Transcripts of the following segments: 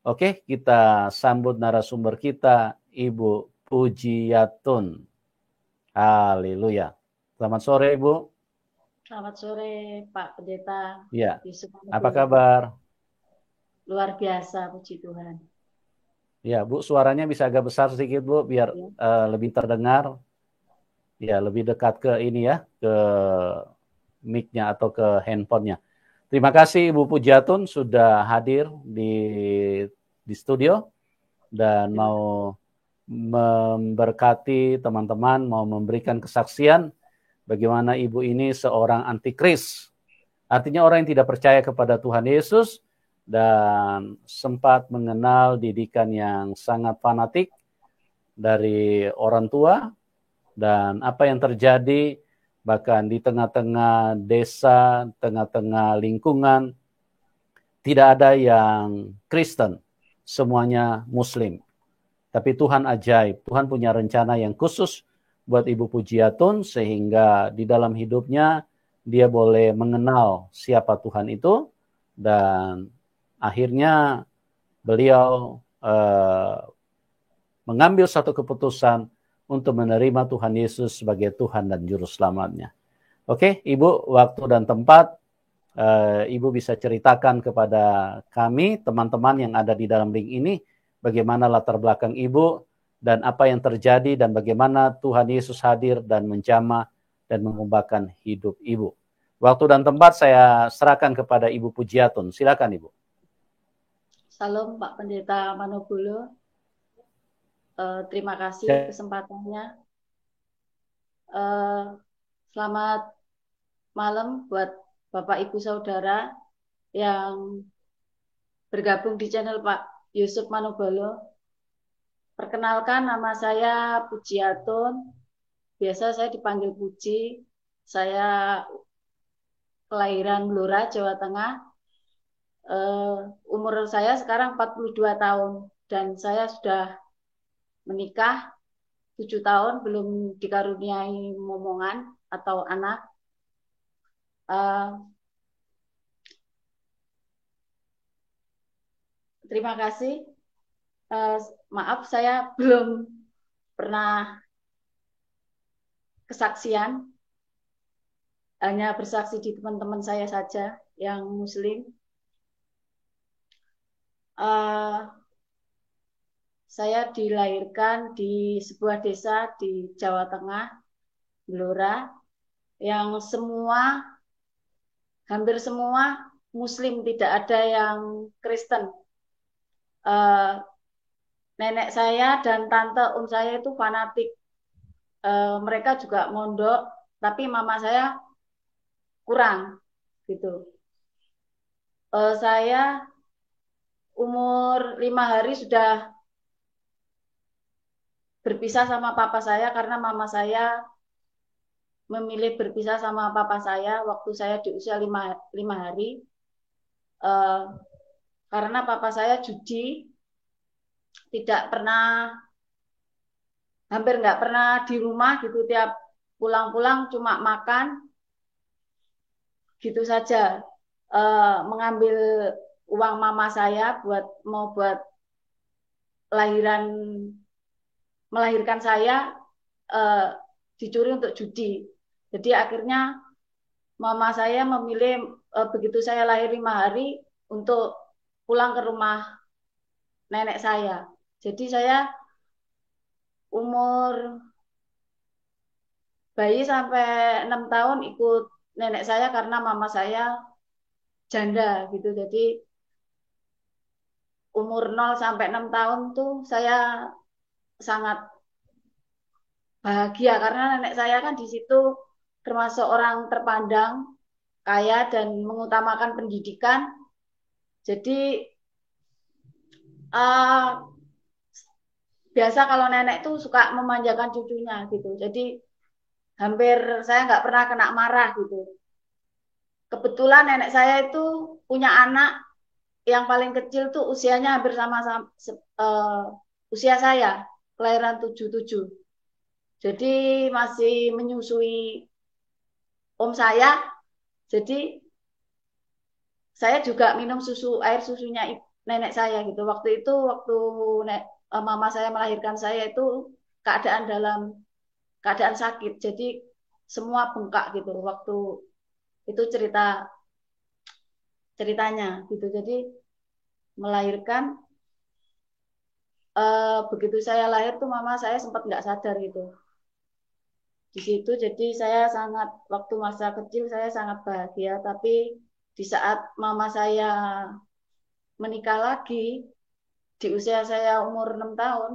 Oke, kita sambut narasumber kita, Ibu Pujiatun. Haleluya. Selamat sore, Ibu. Selamat sore, Pak Pendeta Ya, Yusuf apa Manugolo. kabar? Luar biasa, puji Tuhan. Ya, Bu, suaranya bisa agak besar sedikit, Bu, biar Ya. lebih terdengar. Ya, lebih dekat ke ini ya, ke mic-nya atau ke handphonenya. Terima kasih Ibu Pujiatun sudah hadir di studio dan Terima mau memberkati teman-teman, mau memberikan kesaksian bagaimana Ibu ini seorang antikris. Artinya orang yang tidak percaya kepada Tuhan Yesus dan sempat mengenal didikan yang sangat fanatik dari orang tua, dan apa yang terjadi bahkan di tengah-tengah desa, tengah-tengah lingkungan, tidak ada yang Kristen, semuanya Muslim. Tapi Tuhan ajaib, Tuhan punya rencana yang khusus buat Ibu Pujiatun sehingga di dalam hidupnya dia boleh mengenal siapa Tuhan itu, dan akhirnya beliau mengambil satu keputusan untuk menerima Tuhan Yesus sebagai Tuhan dan Juru Selamatnya. Oke, Ibu, waktu dan tempat, Ibu bisa ceritakan kepada kami, teman-teman yang ada di dalam link ini, bagaimana latar belakang Ibu, dan apa yang terjadi, dan bagaimana Tuhan Yesus hadir dan menjamah dan mengubahkan hidup Ibu. Waktu dan tempat saya serahkan kepada Ibu Pujiatun. Silakan, Ibu. Salam Pak Pendeta Manugolo. Terima kasih Ya. kesempatannya. Eh, Selamat malam buat Bapak Ibu Saudara yang bergabung di channel Pak Yusuf Manugolo. Perkenalkan, nama saya Pujiatun. Biasa saya dipanggil Puji. Saya kelahiran Blora, Jawa Tengah. Umur saya sekarang 42 tahun dan saya sudah menikah 7 tahun, belum dikaruniai momongan atau anak. Uh, Terima kasih. Uh, Maaf saya belum pernah kesaksian, hanya bersaksi di teman-teman saya saja yang Muslim. Uh, saya dilahirkan di sebuah desa di Jawa Tengah, Blora, yang hampir semua Muslim, tidak ada yang Kristen. Uh, Nenek saya dan tante saya itu fanatik. Mereka juga mondok, tapi mama saya kurang gitu. Saya umur 5 hari sudah berpisah sama papa saya karena mama saya memilih berpisah sama papa saya waktu saya di usia 5 hari. Uh, karena papa saya judi, tidak pernah, hampir nggak pernah di rumah gitu, tiap pulang-pulang cuma makan gitu saja. Mengambil uang mama saya buat lahiran melahirkan saya, uh, dicuri untuk judi. Jadi akhirnya mama saya memilih, begitu saya lahir 5 hari, untuk pulang ke rumah nenek saya. Jadi saya umur bayi sampai 6 tahun ikut nenek saya karena mama saya janda gitu. Jadi umur 0 sampai 6 tahun tuh saya sangat bahagia karena nenek saya kan di situ termasuk orang terpandang, kaya dan mengutamakan pendidikan. Jadi uh, biasa kalau nenek tuh suka memanjakan cucunya gitu. Jadi hampir saya nggak pernah kena marah gitu. Kebetulan nenek saya itu punya anak yang paling kecil tuh usianya hampir sama-sama usia saya, kelahiran 77. Jadi masih menyusui om saya. Jadi saya juga minum air susunya nenek saya gitu. Waktu itu mama saya melahirkan saya itu keadaan dalam keadaan sakit. Jadi semua bengkak gitu waktu itu ceritanya gitu. Jadi melahirkan begitu saya lahir tuh mama saya sempat nggak sadar gitu di situ. Jadi saya sangat waktu masa kecil saya sangat bahagia. Tapi di saat mama saya menikah lagi di usia saya umur 6 tahun,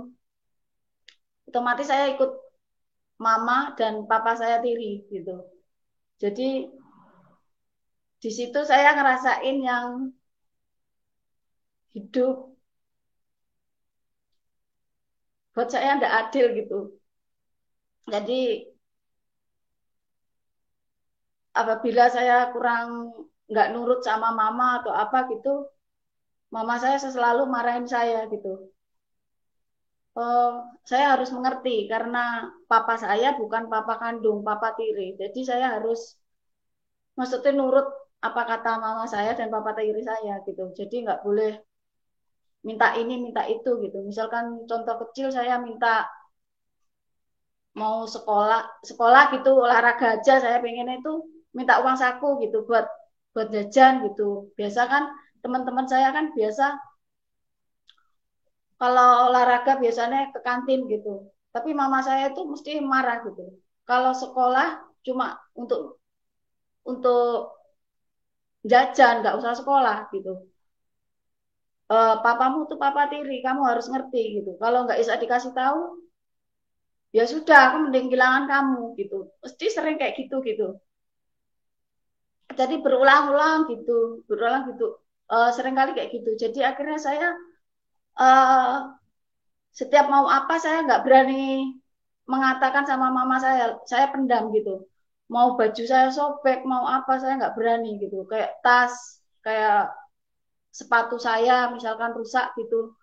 otomatis saya ikut mama dan papa saya tiri gitu. Jadi di situ saya ngerasain yang hidup buat saya nggak adil gitu. Jadi apabila saya kurang nggak nurut sama mama atau apa gitu, mama saya selalu marahin saya gitu. Oh, saya harus mengerti karena papa saya bukan papa kandung, papa tiri. Jadi saya harus maksudnya nurut apa kata mama saya dan papa tiri saya gitu. Jadi nggak boleh minta ini, minta itu gitu. Misalkan contoh kecil saya minta mau sekolah, sekolah gitu olahraga aja saya pengen itu minta uang saku gitu buat jajan gitu. Biasa kan teman-teman saya kan biasa kalau olahraga biasanya ke kantin gitu. Tapi mama saya itu mesti marah gitu. Kalau sekolah cuma untuk jajan, nggak usah sekolah gitu. Papamu tuh papa tiri, kamu harus ngerti gitu. Kalau nggak bisa dikasih tahu, ya sudah, aku mending kehilangan kamu gitu. Mesti sering kayak gitu gitu. Jadi berulang gitu. Sering kali kayak gitu. Jadi akhirnya saya uh, setiap mau apa saya nggak berani mengatakan sama mama saya pendam gitu. Mau baju saya sobek, mau apa saya nggak berani gitu. Kayak tas, kayak sepatu saya misalkan rusak gitu.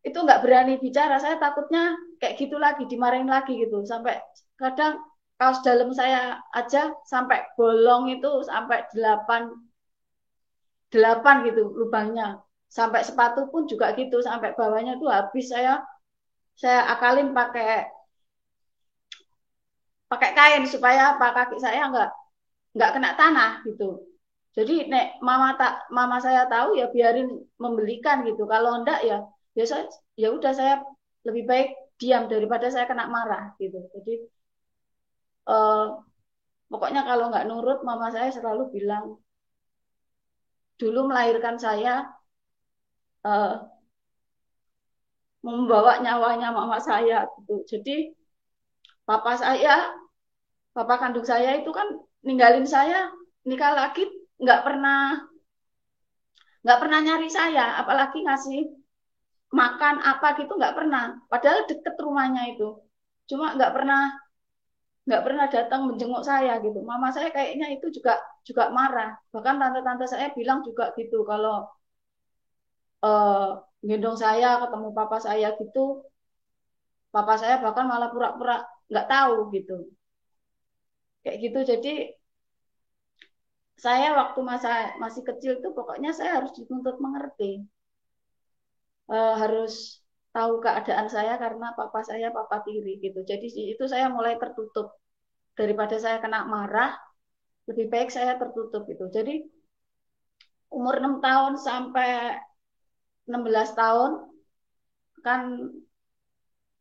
Itu nggak berani bicara. Saya takutnya kayak gitu lagi, dimarahin lagi gitu. Sampai kadang kaos dalam saya aja sampai bolong itu sampai 8 gitu lubangnya. Sampai sepatu pun juga gitu, sampai bawahnya tuh habis saya akalin pakai pakai kain supaya apa kaki saya nggak kena tanah gitu. Jadi nek mama saya tahu ya biarin membelikan gitu. Kalau enggak ya biasa ya udah saya lebih baik diam daripada saya kena marah gitu. Jadi eh, pokoknya kalau nggak nurut mama saya selalu bilang dulu melahirkan saya eh, membawa nyawanya mama saya gitu. Jadi papa saya, papa kandung saya itu kan ninggalin saya nikah lagi nggak pernah nggak pernah nyari saya, apalagi ngasih makan apa gitu nggak pernah. Padahal deket rumahnya itu, cuma nggak pernah datang menjenguk saya gitu. Mama saya kayaknya itu juga juga marah. Bahkan tante-tante saya bilang juga gitu kalau eh, gendong saya ketemu papa saya gitu, papa saya bahkan malah pura-pura nggak tahu gitu. Kayak gitu. Jadi saya waktu masih kecil tuh pokoknya saya harus dituntut mengerti. Harus tahu keadaan saya karena papa saya papa tiri gitu. Jadi itu saya mulai tertutup daripada saya kena marah, lebih baik saya tertutup gitu. Jadi umur 6 tahun sampai 16 tahun kan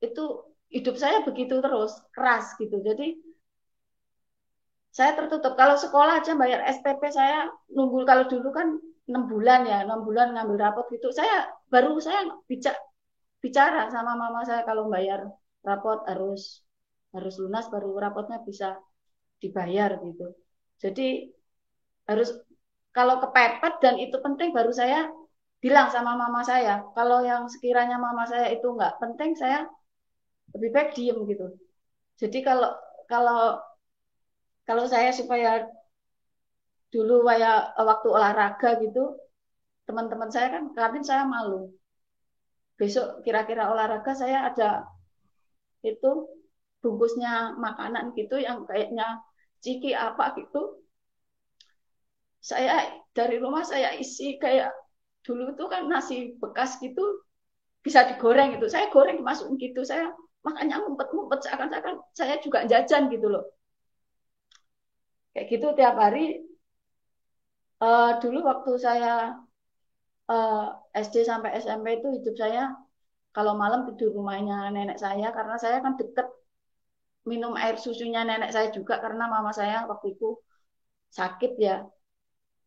itu hidup saya begitu terus keras gitu. Jadi saya tertutup. Kalau sekolah aja bayar SPP saya nunggu kalau dulu kan 6 bulan ya, 6 bulan ngambil rapot gitu. Saya bicara sama mama saya kalau bayar rapot harus lunas baru rapotnya bisa dibayar gitu. Jadi harus kalau kepepet dan itu penting baru saya bilang sama mama saya. Kalau yang sekiranya mama saya itu nggak penting saya lebih baik diem gitu. Jadi kalau kalau saya supaya dulu waktu olahraga gitu teman-teman saya kan kantin saya malu. Besok kira-kira olahraga saya ada itu bungkusnya makanan gitu yang kayaknya ciki apa gitu. Saya dari rumah saya isi kayak dulu tuh kan nasi bekas gitu bisa digoreng gitu. Saya goreng dimasukin gitu. Saya makanya ngumpet-ngumpet seakan-akan saya juga jajan gitu loh. Kayak gitu tiap hari. Dulu waktu saya SD sampai SMP itu hidup saya kalau malam tidur rumahnya nenek saya karena saya kan deket minum air susunya nenek saya juga karena mama saya waktu itu sakit ya.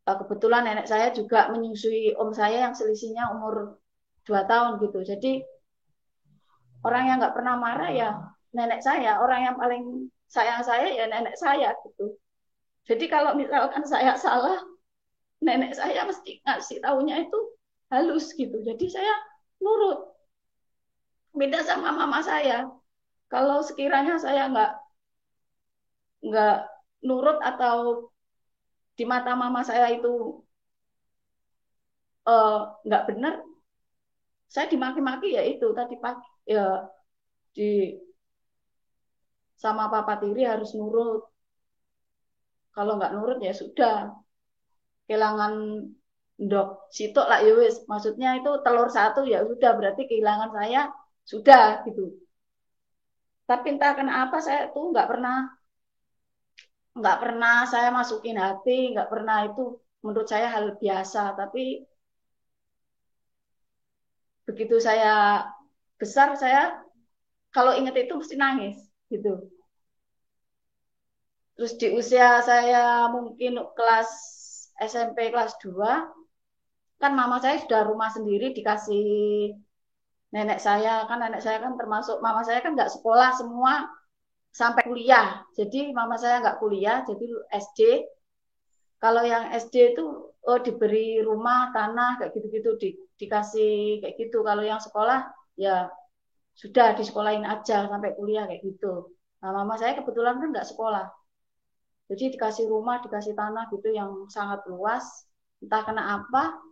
Kebetulan nenek saya juga menyusui om saya yang selisihnya umur 2 tahun gitu. Jadi orang yang nggak pernah marah ya nenek saya, orang yang paling sayang saya ya nenek saya gitu. Jadi kalau misalkan saya salah, nenek saya mesti ngasih taunya itu halus gitu. Jadi saya nurut. Beda sama mama saya. Kalau sekiranya saya nggak nurut atau di mata mama saya itu nggak benar, saya dimaki-maki ya itu tadi pagi ya di sama papa tiri harus nurut. Kalau nggak nurut ya sudah kehilangan dok sitok lah ya wis. Maksudnya itu telur satu ya sudah berarti kehilangan saya sudah gitu. Tapi entah kenapa saya tuh nggak pernah saya masukin hati, nggak pernah itu menurut saya hal biasa. Tapi begitu saya besar saya kalau inget itu mesti nangis gitu. Terus di usia saya mungkin kelas SMP kelas 2 kan mama saya sudah rumah sendiri dikasih nenek saya kan nenek saya kan termasuk mama saya kan nggak sekolah semua sampai kuliah jadi mama saya nggak kuliah jadi SD kalau yang SD itu diberi rumah tanah kayak gitu-gitu dikasih kayak gitu kalau yang sekolah ya sudah disekolahin aja sampai kuliah kayak gitu nah mama saya kebetulan kan nggak sekolah jadi dikasih rumah dikasih tanah gitu yang sangat luas entah kena apa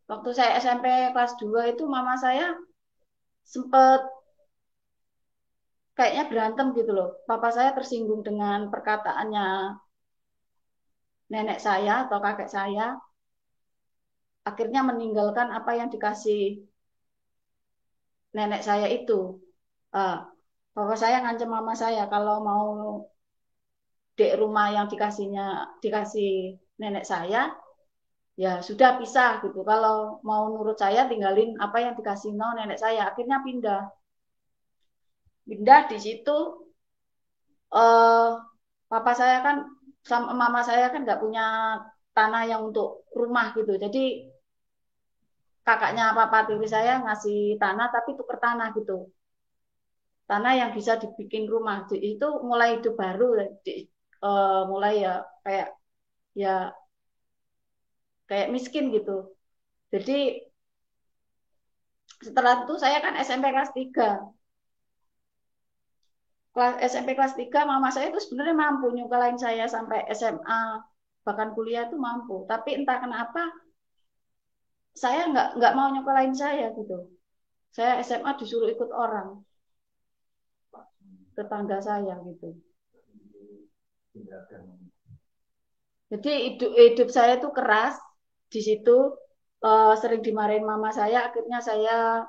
waktu saya SMP kelas 2 itu mama saya sempet kayaknya berantem gitu loh. Papa saya tersinggung dengan perkataannya nenek saya atau kakek saya, akhirnya meninggalkan apa yang dikasih nenek saya itu. Uh, Papa saya ngancam mama saya kalau mau dek rumah yang dikasih nenek saya, ya sudah pisah gitu. Kalau mau nurut saya tinggalin apa yang dikasih no nenek saya. Akhirnya pindah. Pindah di situ uh, papa saya kan sama mama saya kan nggak punya tanah yang untuk rumah gitu. Jadi kakaknya papa tiri saya ngasih tanah tapi tuker tanah gitu. Tanah yang bisa dibikin rumah. Jadi itu mulai hidup baru. Mulai ya kayak ya kayak miskin gitu. Jadi setelah itu saya kan SMP kelas 3. Kelas SMP kelas 3 mama saya itu sebenarnya mampu nyukalain saya sampai SMA bahkan kuliah itu mampu. Tapi entah kenapa saya nggak mau nyokolain saya gitu. Saya SMA disuruh ikut orang tetangga saya gitu. Jadi hidup saya itu keras di situ sering dimarahin mama saya. Akhirnya saya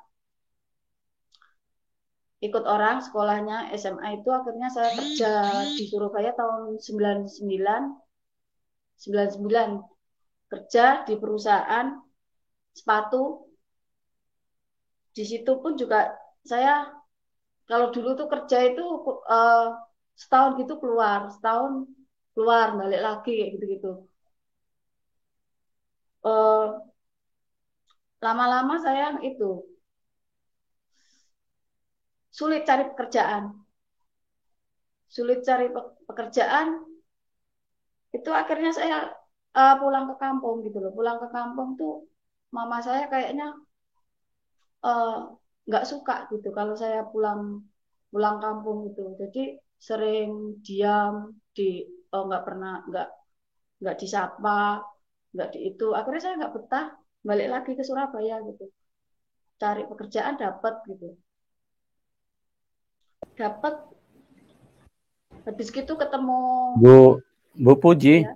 ikut orang sekolahnya SMA itu. Akhirnya saya kerja di Surabaya tahun 99 kerja di perusahaan sepatu. Di situ pun juga saya kalau dulu tuh kerja itu uh, setahun gitu keluar, setahun keluar balik lagi kayak gitu-gitu. Uh, Lama-lama saya itu sulit cari pekerjaan, sulit cari pekerjaan itu akhirnya saya pulang ke kampung gitu loh. Pulang ke kampung tuh mama saya kayaknya uh, nggak suka gitu kalau saya pulang pulang kampung gitu. Jadi sering diam di nggak pernah nggak disapa nggak di itu akhirnya saya nggak betah balik lagi ke Surabaya gitu cari pekerjaan dapat gitu dapat habis gitu ketemu Bu Bu Puji, ya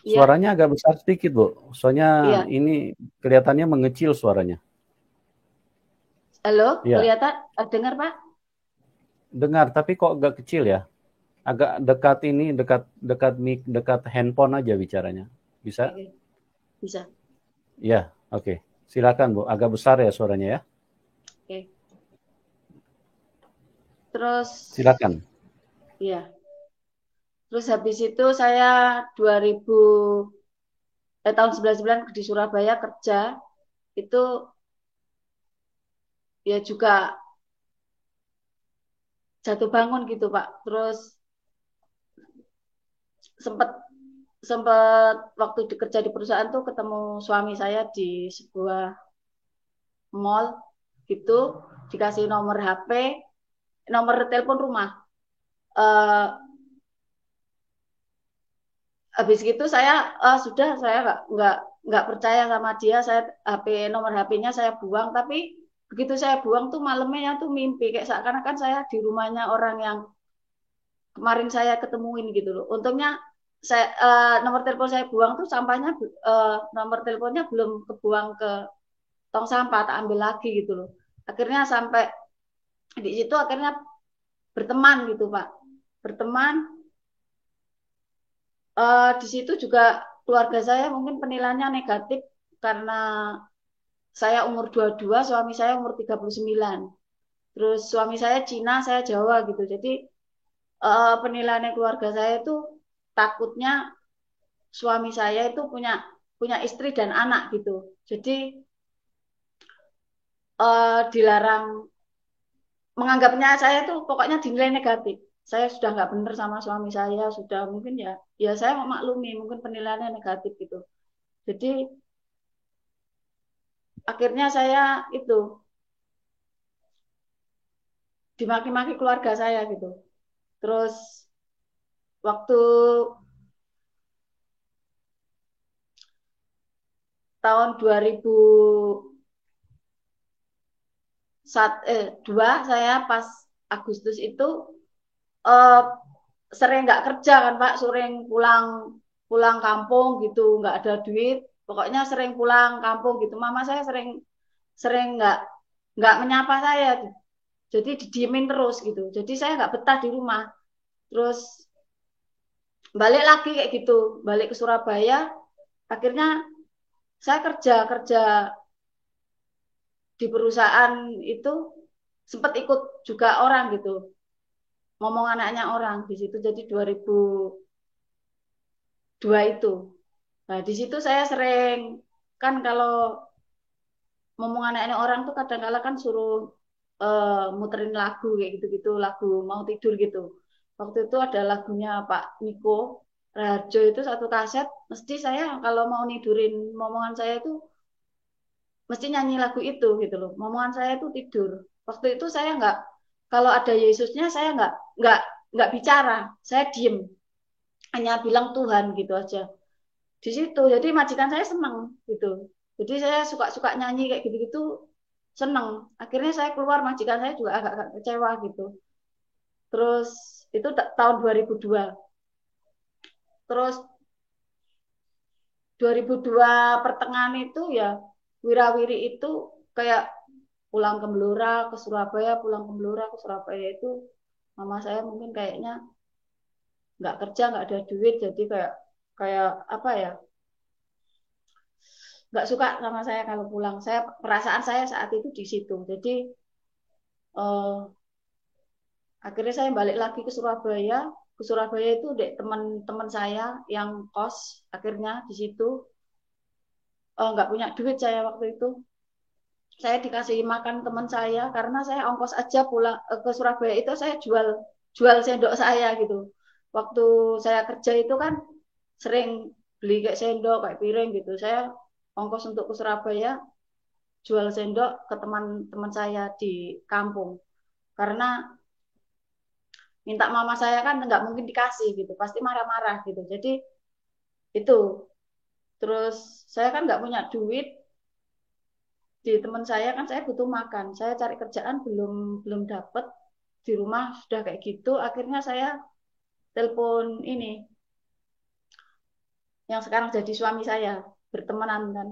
Iya, Suaranya agak besar sedikit, Bu. Soalnya iya. ini kelihatannya mengecil suaranya. Halo, Iya, kelihatan? Dengar, Pak? dengar tapi kok agak kecil ya. Agak dekat ini, dekat dekat mic, dekat handphone aja bicaranya. Bisa? Oke, bisa. Iya, oke. Silakan, Bu. Agak besar ya suaranya ya. Oke. Terus, Silakan. iya. Terus habis itu saya 2000 tahun 99 di Surabaya kerja itu ya juga jatuh bangun gitu Pak. Terus sempat sempat waktu kerja di perusahaan tuh ketemu suami saya di sebuah mall gitu, dikasih nomor HP, nomor telepon rumah. Eh, habis gitu saya sudah saya nggak percaya sama dia, saya HP nomor HP-nya saya buang, tapi begitu saya buang tuh malamnya tuh mimpi kayak seakan-akan saya di rumahnya orang yang kemarin saya ketemuin gitu loh. Untungnya saya nomor telepon saya buang tuh sampahnya nomor teleponnya belum kebuang ke tong sampah, tak ambil lagi gitu loh. Akhirnya sampai di situ akhirnya berteman gitu Pak. Berteman di situ juga keluarga saya mungkin penilaiannya negatif karena saya umur 22, suami saya umur 39. Terus suami saya Cina, saya Jawa gitu. Jadi penilaian keluarga saya itu takutnya suami saya itu punya punya istri dan anak gitu. Jadi dilarang menganggapnya saya tuh pokoknya dinilai negatif. Saya sudah nggak benar sama suami saya, sudah mungkin ya ya saya memaklumi mungkin penilaiannya negatif gitu. Jadi akhirnya saya itu dimaki-maki keluarga saya gitu. Terus waktu tahun 2002 saya pas Agustus itu eh, sering nggak kerja kan Pak, sering pulang pulang kampung gitu, nggak ada duit, pokoknya sering pulang kampung gitu. Mama saya sering sering nggak menyapa saya, jadi didiemin terus gitu. Jadi saya nggak betah di rumah. Terus balik lagi kayak gitu, balik ke Surabaya. Akhirnya saya kerja kerja di perusahaan itu sempat ikut juga orang gitu, ngomong anaknya orang di situ. Jadi 2002 itu. Nah, di situ saya sering kan kalau ngomong anak-anak orang tuh kadang-kala kan suruh muterin lagu kayak gitu-gitu, lagu mau tidur gitu. Waktu itu ada lagunya Pak Niko Raharjo itu satu kaset, mesti saya kalau mau nidurin momongan saya itu mesti nyanyi lagu itu gitu loh. Momongan saya itu tidur. Waktu itu saya nggak, kalau ada Yesusnya saya nggak nggak bicara, saya diem, hanya bilang Tuhan gitu aja di situ. Jadi majikan saya seneng gitu. Jadi saya suka-suka nyanyi kayak gitu-gitu, seneng. Akhirnya saya keluar, majikan saya juga agak-agak kecewa gitu. Terus itu tahun 2002. Terus 2002 pertengahan itu ya wirawiri itu kayak pulang ke Blora ke Surabaya, pulang ke Blora ke Surabaya itu mama saya mungkin kayaknya nggak kerja, nggak ada duit, jadi kayak kayak apa ya, nggak suka sama saya kalau pulang. Saya perasaan saya saat itu di situ. Jadi eh, akhirnya saya balik lagi ke Surabaya. Ke Surabaya itu dek teman-teman saya yang kos. Akhirnya di situ nggak punya duit saya waktu itu. Saya dikasih makan teman saya karena saya ongkos aja pulang ke Surabaya itu saya jual jual sendok saya gitu. Waktu saya kerja itu kan sering beli kayak sendok, kayak piring gitu. Saya ongkos untuk ke Surabaya jual sendok ke teman-teman saya di kampung. Karena minta mama saya kan nggak mungkin dikasih gitu, pasti marah-marah gitu. Jadi itu. Terus saya kan nggak punya duit, di teman saya kan saya butuh makan. Saya cari kerjaan belum belum dapet, di rumah sudah kayak gitu. Akhirnya saya telepon ini yang sekarang jadi suami saya, bertemanan kan.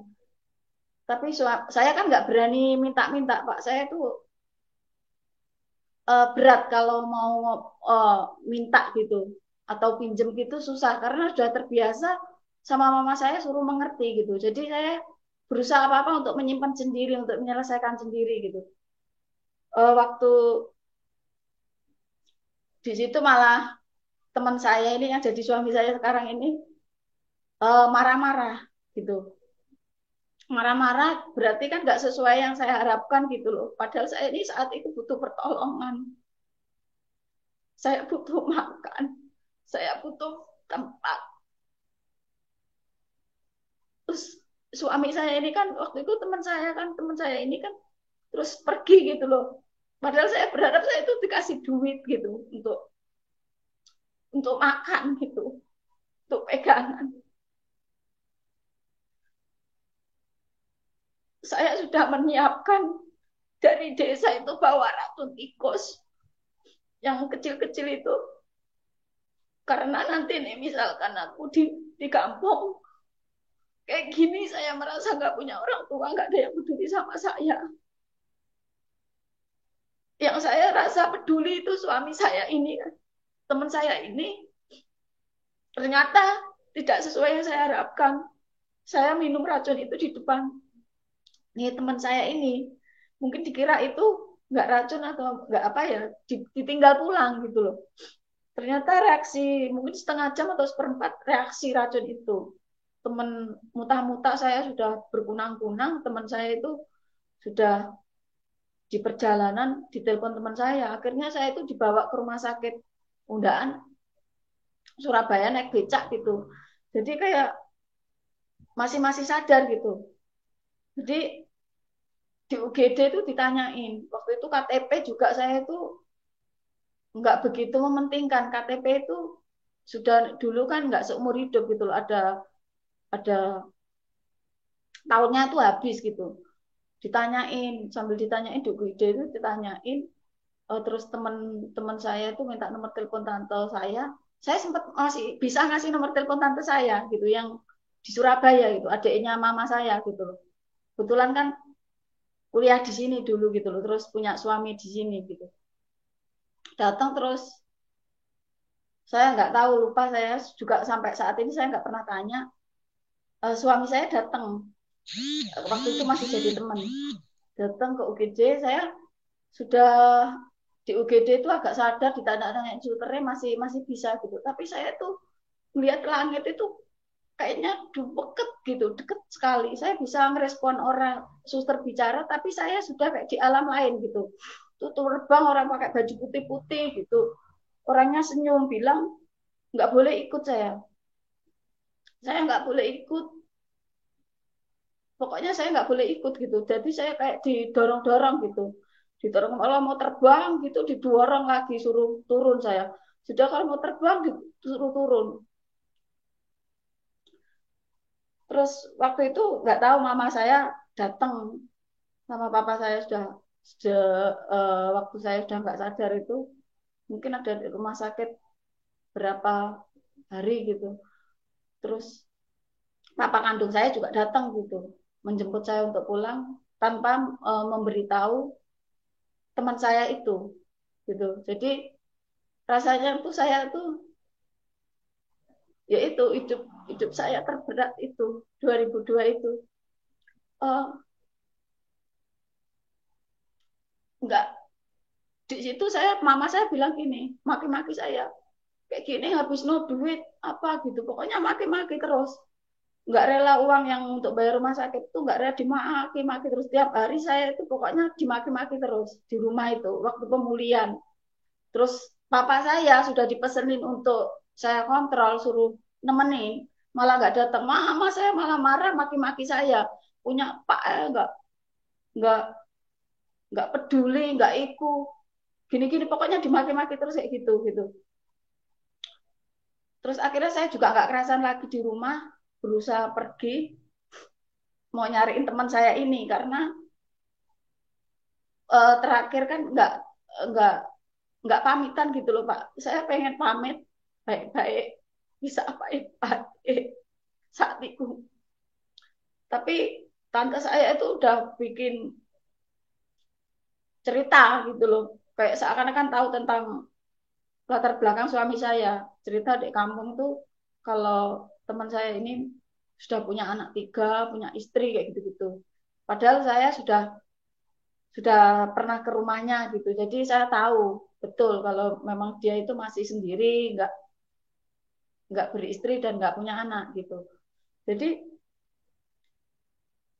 Tapi saya kan nggak berani minta-minta, Pak. Saya tuh berat kalau mau minta gitu atau pinjem gitu susah karena sudah terbiasa sama mama saya suruh mengerti gitu. Jadi saya berusaha apa-apa untuk menyimpan sendiri, untuk menyelesaikan sendiri gitu. Waktu di situ malah teman saya ini yang jadi suami saya sekarang ini marah-marah gitu. Marah-marah berarti kan nggak sesuai yang saya harapkan gitu loh. Padahal saya ini saat itu butuh pertolongan. Saya butuh makan. Saya butuh tempat. Terus suami saya ini kan waktu itu teman saya ini kan terus pergi gitu loh. Padahal saya berharap saya itu dikasih duit gitu untuk makan gitu, untuk pegangan. Saya sudah menyiapkan dari desa itu bawa racun tikus yang kecil-kecil itu karena nanti nih misalkan aku di kampung kayak gini saya merasa nggak punya orang tua, nggak ada yang peduli sama saya. Yang saya rasa peduli itu suami saya ini, teman saya ini ternyata tidak sesuai yang saya harapkan. Saya minum racun itu di depan nih teman saya ini, mungkin dikira itu nggak racun atau nggak apa ya, ditinggal pulang gitu loh. Ternyata reaksi mungkin setengah jam atau seperempat reaksi racun itu. Teman muta-muta saya sudah berkunang-kunang, teman saya itu sudah di perjalanan ditelepon teman saya. Akhirnya saya itu dibawa ke rumah sakit Undaan Surabaya naik becak gitu. Jadi kayak masih sadar gitu. Jadi di UGD itu ditanyain. Waktu itu KTP juga saya itu nggak begitu mementingkan. KTP itu sudah dulu kan nggak seumur hidup gitu loh. Ada tahunnya itu habis gitu. Ditanyain sambil ditanyain di UGD itu ditanyain terus teman-teman saya itu minta nomor telepon tante saya sempat masih bisa ngasih nomor telepon tante saya gitu yang di Surabaya gitu adiknya mama saya gitu loh kebetulan kan kuliah di sini dulu gitu loh terus punya suami di sini gitu datang terus saya nggak tahu lupa saya juga sampai saat ini saya nggak pernah tanya suami saya datang waktu itu masih jadi teman datang ke UGD saya sudah di UGD itu agak sadar ditanya-tanya susternya masih masih bisa gitu tapi saya tuh melihat langit itu kayaknya deket gitu deket sekali saya bisa ngerespon orang suster bicara tapi saya sudah kayak di alam lain gitu tuh terbang orang pakai baju putih-putih gitu orangnya senyum bilang nggak boleh ikut saya nggak boleh ikut pokoknya saya nggak boleh ikut gitu jadi saya kayak didorong-dorong gitu didorong kalau mau terbang gitu didorong lagi suruh turun saya sudah kalau mau terbang disuruh turun terus waktu itu nggak tahu mama saya datang sama papa saya sudah waktu saya sudah nggak sadar itu mungkin ada di rumah sakit berapa hari gitu terus papa kandung saya juga datang gitu menjemput saya untuk pulang tanpa memberitahu teman saya itu gitu jadi rasanya tuh saya tuh ya itu hidup hidup saya terberat itu 2002 itu uh, enggak di situ mama saya bilang gini maki-maki saya kayak gini habis no duit apa gitu pokoknya maki-maki terus nggak rela uang yang untuk bayar rumah sakit itu nggak rela dimaki-maki terus tiap hari saya itu pokoknya dimaki-maki terus di rumah itu waktu pemulihan terus papa saya sudah dipesenin untuk saya kontrol suruh nemenin malah nggak datang mama saya malah marah maki-maki saya punya pak nggak nggak peduli nggak ikut gini-gini pokoknya dimaki-maki terus kayak gitu gitu terus akhirnya saya juga nggak kerasan lagi di rumah berusaha pergi mau nyariin teman saya ini karena terakhir kan nggak nggak pamitan gitu loh Pak saya pengen pamit baik-baik bisa baik-baik saat itu. Tapi tante saya itu udah bikin cerita gitu loh. Kayak seakan-akan tahu tentang latar belakang suami saya. Cerita di kampung tuh kalau teman saya ini sudah punya anak 3, punya istri kayak gitu-gitu. Padahal saya sudah pernah ke rumahnya gitu. Jadi saya tahu betul kalau memang dia itu masih sendiri, nggak beristri dan nggak punya anak gitu. Jadi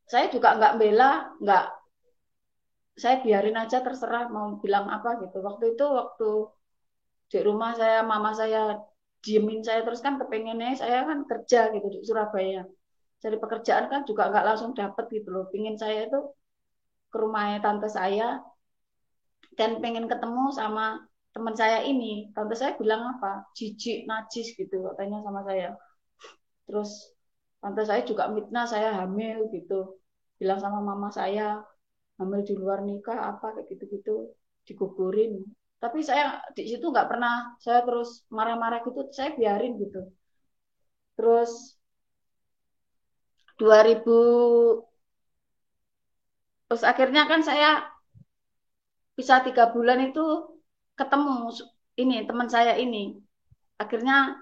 saya juga nggak bela, nggak, saya biarin aja terserah mau bilang apa gitu. Waktu di rumah saya, mama saya diemin saya terus kan kepengennya saya kan kerja gitu di Surabaya. Cari pekerjaan kan juga nggak langsung dapet gitu loh. Pingin saya itu ke rumahnya tante saya dan pengen ketemu sama teman saya ini. Tante saya bilang apa? Jijik, najis gitu katanya sama saya. Terus tante saya juga mitnah saya hamil gitu. Bilang sama mama saya hamil di luar nikah apa kayak gitu-gitu digugurin. Tapi saya di situ nggak pernah saya terus marah-marah gitu, saya biarin gitu. Terus 2000 terus akhirnya kan saya bisa 3 bulan itu ketemu ini teman saya ini. Akhirnya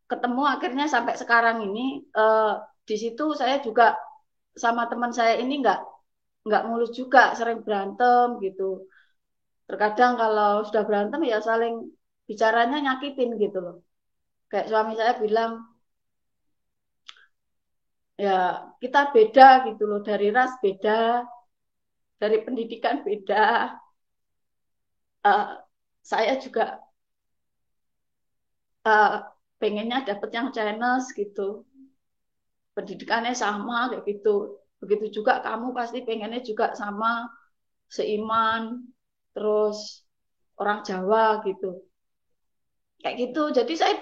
ketemu akhirnya sampai sekarang ini di situ saya juga sama teman saya ini nggak mulus juga, sering berantem gitu. Terkadang kalau sudah berantem ya saling bicaranya nyakitin gitu loh. Kayak suami saya bilang, ya kita beda gitu loh, dari ras beda, dari pendidikan beda. Uh, saya juga uh, pengennya dapet yang Chinese gitu. Pendidikannya sama kayak gitu. Begitu juga kamu pasti pengennya juga sama, seiman, terus orang Jawa gitu. Kayak gitu. Jadi saya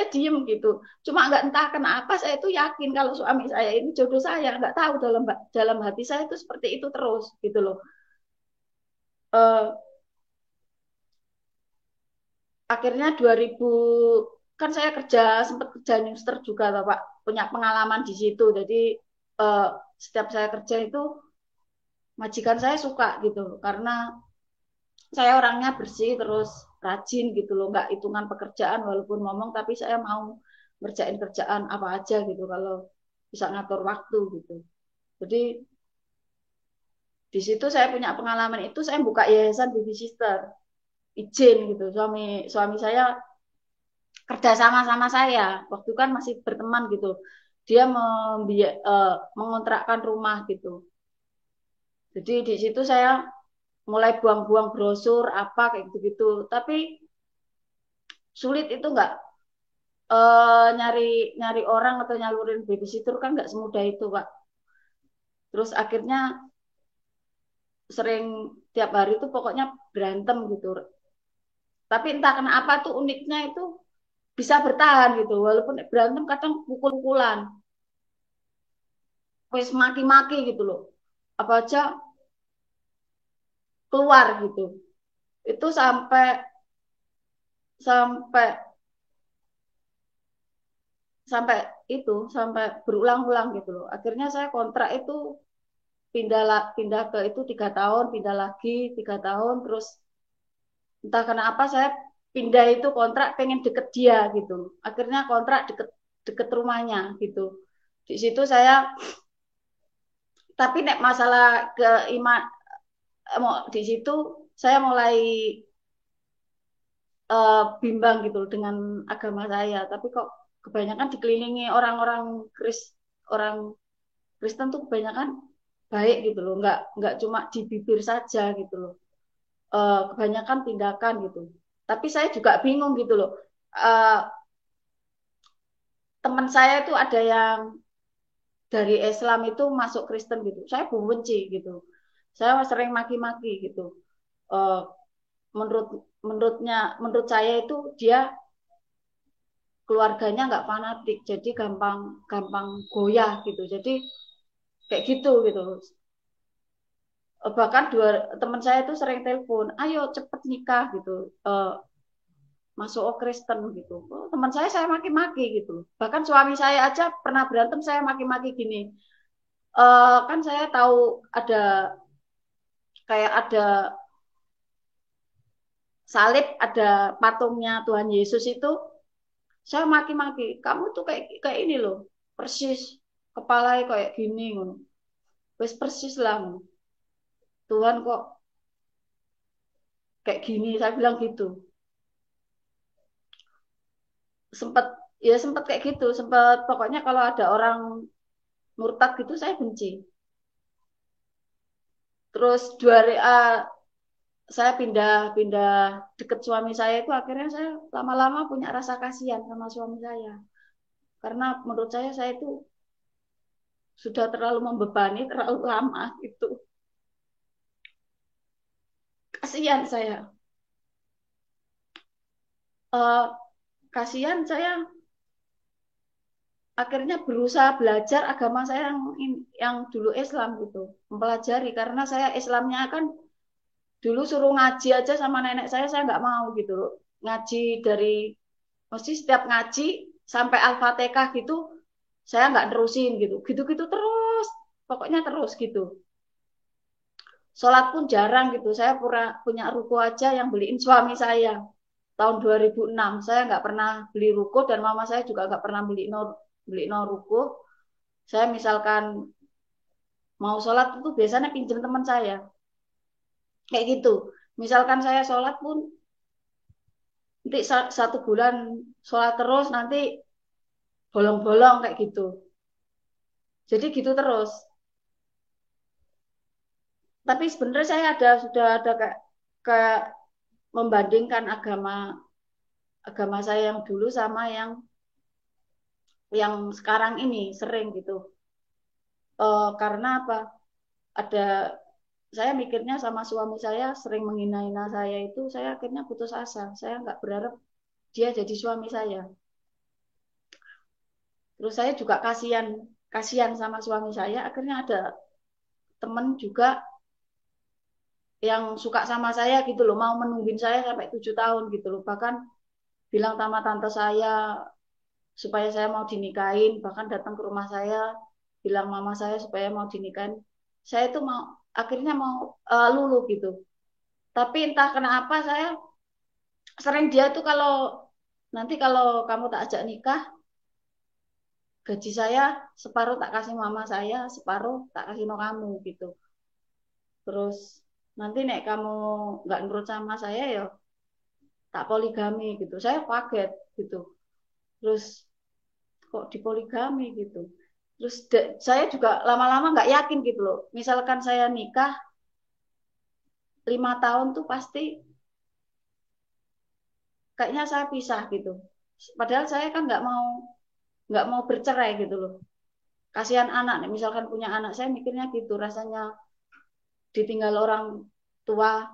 diem gitu. Cuma nggak entah kenapa saya itu yakin kalau suami saya ini jodoh saya. Nggak tahu dalam dalam hati saya itu seperti itu terus gitu loh. Uh, Akhirnya 2000 kan saya kerja sempat kerja newster juga Pak. Punya pengalaman di situ. Jadi uh, setiap saya kerja itu majikan saya suka gitu karena saya orangnya bersih terus rajin gitu loh, nggak hitungan pekerjaan walaupun ngomong tapi saya mau ngerjain kerjaan apa aja gitu kalau bisa ngatur waktu gitu. Jadi di situ saya punya pengalaman itu saya buka yayasan baby sister izin gitu. Suami suami saya kerja sama saya waktu kan masih berteman gitu. Dia mengontrakkan rumah gitu. Jadi di situ saya mulai buang-buang brosur apa kayak gitu-gitu. Tapi sulit itu nggak nyari nyari orang atau nyalurin babysitter kan nggak semudah itu Pak. Terus akhirnya sering tiap hari itu pokoknya berantem gitu. Tapi entah kenapa tuh uniknya itu bisa bertahan gitu. Walaupun berantem kadang pukul-pukulan, wis maki-maki gitu loh. Apa aja keluar gitu. Itu sampai sampai sampai sampai berulang-ulang gitu loh. Akhirnya saya kontrak itu pindah ke itu 3 tahun, pindah lagi 3 tahun, terus entah kenapa saya pindah itu kontrak pengen deket dia gitu. Akhirnya kontrak deket deket rumahnya gitu. Di situ saya tapi nek masalah keiman di situ saya mulai bimbang gitu dengan agama saya. Tapi kok kebanyakan dikelilingi orang-orang orang Kristen tuh kebanyakan baik gitu loh, nggak cuma di bibir saja gitu loh. Kebanyakan tindakan gitu. Tapi saya juga bingung gitu loh. Uh, Teman saya itu ada yang dari Islam itu masuk Kristen gitu. Saya benci gitu. Saya sering maki-maki gitu. Uh, menurut saya itu dia keluarganya nggak fanatik, jadi gampang gampang goyah gitu. Jadi kayak gitu gitu. Bahkan teman saya itu sering telepon, ayo cepet nikah gitu. masuk Kristen gitu. Oh, teman saya maki-maki gitu. Bahkan suami saya aja pernah berantem, saya maki-maki gini. Kan saya tahu ada kayak ada salib, ada patungnya Tuhan Yesus itu, saya maki-maki. Kamu tuh kayak kayak ini loh, persis kepalanya kayak gini, wes persis lah. Tuhan kok kayak gini, saya bilang gitu. Sempet ya sempet kayak gitu, sempet pokoknya kalau ada orang murtad gitu saya benci. Terus dua hari saya pindah deket suami saya itu akhirnya saya lama-lama punya rasa kasihan sama suami saya. Karena menurut saya itu sudah terlalu membebani, terlalu lama gitu. Kasihan saya. Uh, Kasihan saya akhirnya berusaha belajar agama saya yang dulu Islam gitu, mempelajari karena saya Islamnya kan dulu suruh ngaji aja sama nenek saya nggak mau gitu loh. Ngaji dari mesti setiap ngaji sampai Al-Fatihah gitu saya nggak nerusin gitu, gitu-gitu terus, pokoknya terus gitu. Sholat pun jarang gitu, saya punya ruko aja yang beliin suami saya tahun 2006. Saya nggak pernah beli ruko dan mama saya juga nggak pernah beli no ruko. Saya misalkan mau sholat itu biasanya pinjam teman saya. Kayak gitu. Misalkan saya sholat pun nanti 1 bulan sholat terus nanti bolong-bolong kayak gitu. Jadi gitu terus. Tapi sebenarnya saya sudah ada kayak membandingkan agama agama saya yang dulu sama yang sekarang ini sering gitu. Karena apa? Ada saya mikirnya sama suami saya sering menghina-hina saya itu saya akhirnya putus asa. Saya nggak berharap dia jadi suami saya. Terus saya juga kasihan kasihan sama suami saya. Akhirnya ada temen juga yang suka sama saya gitu loh, mau menungguin saya sampai 7 tahun gitu loh. Bahkan bilang sama tante saya supaya saya mau dinikahin, bahkan datang ke rumah saya bilang mama saya supaya mau dinikahin. Saya itu mau akhirnya mau luluh gitu. Tapi entah kenapa saya sering dia tuh kalau nanti kalau kamu tak ajak nikah, gaji saya separuh tak kasih mama saya, separuh tak kasih no kamu gitu. Terus nanti nek kamu nggak nurut sama saya ya tak poligami gitu. Saya kaget gitu. Terus kok dipoligami gitu. Terus saya juga lama-lama nggak yakin gitu loh. Misalkan saya nikah 5 tahun tuh pasti kayaknya saya pisah gitu. Padahal saya kan nggak mau bercerai gitu loh. Kasihan anak nih, misalkan punya anak saya mikirnya gitu rasanya ditinggal orang tua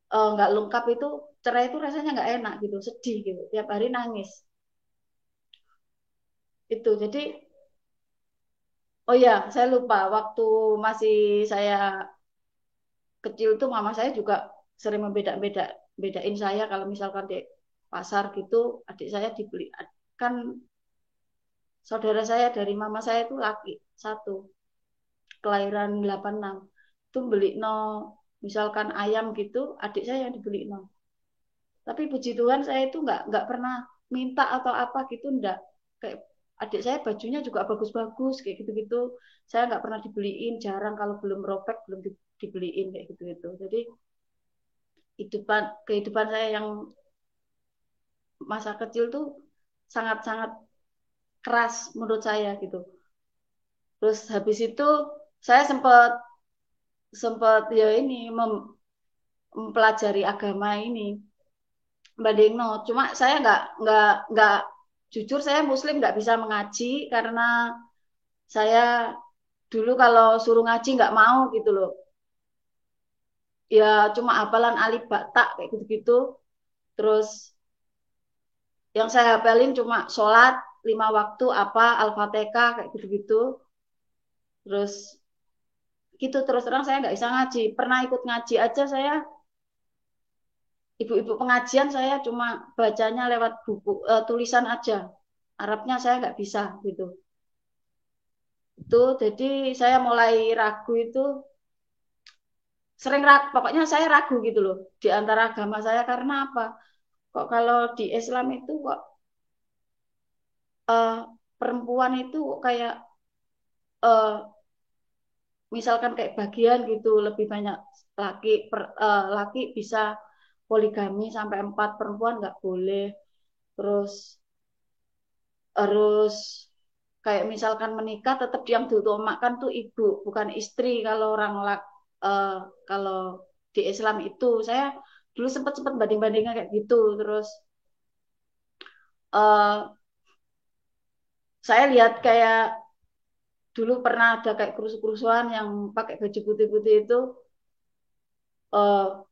nggak lengkap itu cerai itu rasanya nggak enak gitu, sedih gitu, tiap hari nangis itu. Jadi oh ya saya lupa waktu masih saya kecil tuh mama saya juga sering bedain saya kalau misalkan di pasar gitu adik saya dibeli kan saudara saya dari mama saya itu laki satu kelahiran 86 itu beli no misalkan ayam gitu adik saya yang dibeli no. Tapi puji Tuhan saya itu nggak pernah minta atau apa gitu enggak. Kayak adik saya bajunya juga bagus-bagus kayak gitu-gitu. Saya nggak pernah dibeliin, jarang kalau belum robek belum dibeliin kayak gitu-gitu. Jadi kehidupan saya yang masa kecil tuh sangat-sangat keras menurut saya gitu. Terus habis itu saya sempat sempat ya ini mempelajari agama ini Mbak Dengno. Cuma saya nggak jujur saya Muslim nggak bisa mengaji karena saya dulu kalau suruh ngaji nggak mau gitu loh. Ya cuma hafalan alif ba ta kayak gitu-gitu. Terus yang saya hafalin cuma sholat 5 waktu apa Al-Fatihah kayak gitu-gitu. Terus gitu terus terang saya nggak bisa ngaji. Pernah ikut ngaji aja saya ibu-ibu pengajian saya cuma bacanya lewat buku tulisan aja. Arabnya saya nggak bisa gitu. Itu jadi saya mulai ragu itu sering ragu, pokoknya saya ragu gitu loh di antara agama saya karena apa? Kok kalau di Islam itu kok uh, perempuan itu kayak uh, misalkan kayak bagian gitu lebih banyak laki bisa poligami sampai 4 perempuan nggak boleh terus harus kayak misalkan menikah tetap yang diutamakan tuh ibu bukan istri kalau uh, kalau di Islam itu saya dulu sempat banding-bandingnya kayak gitu terus uh, saya lihat kayak dulu pernah ada kayak kerusuhan yang pakai baju putih-putih itu uh,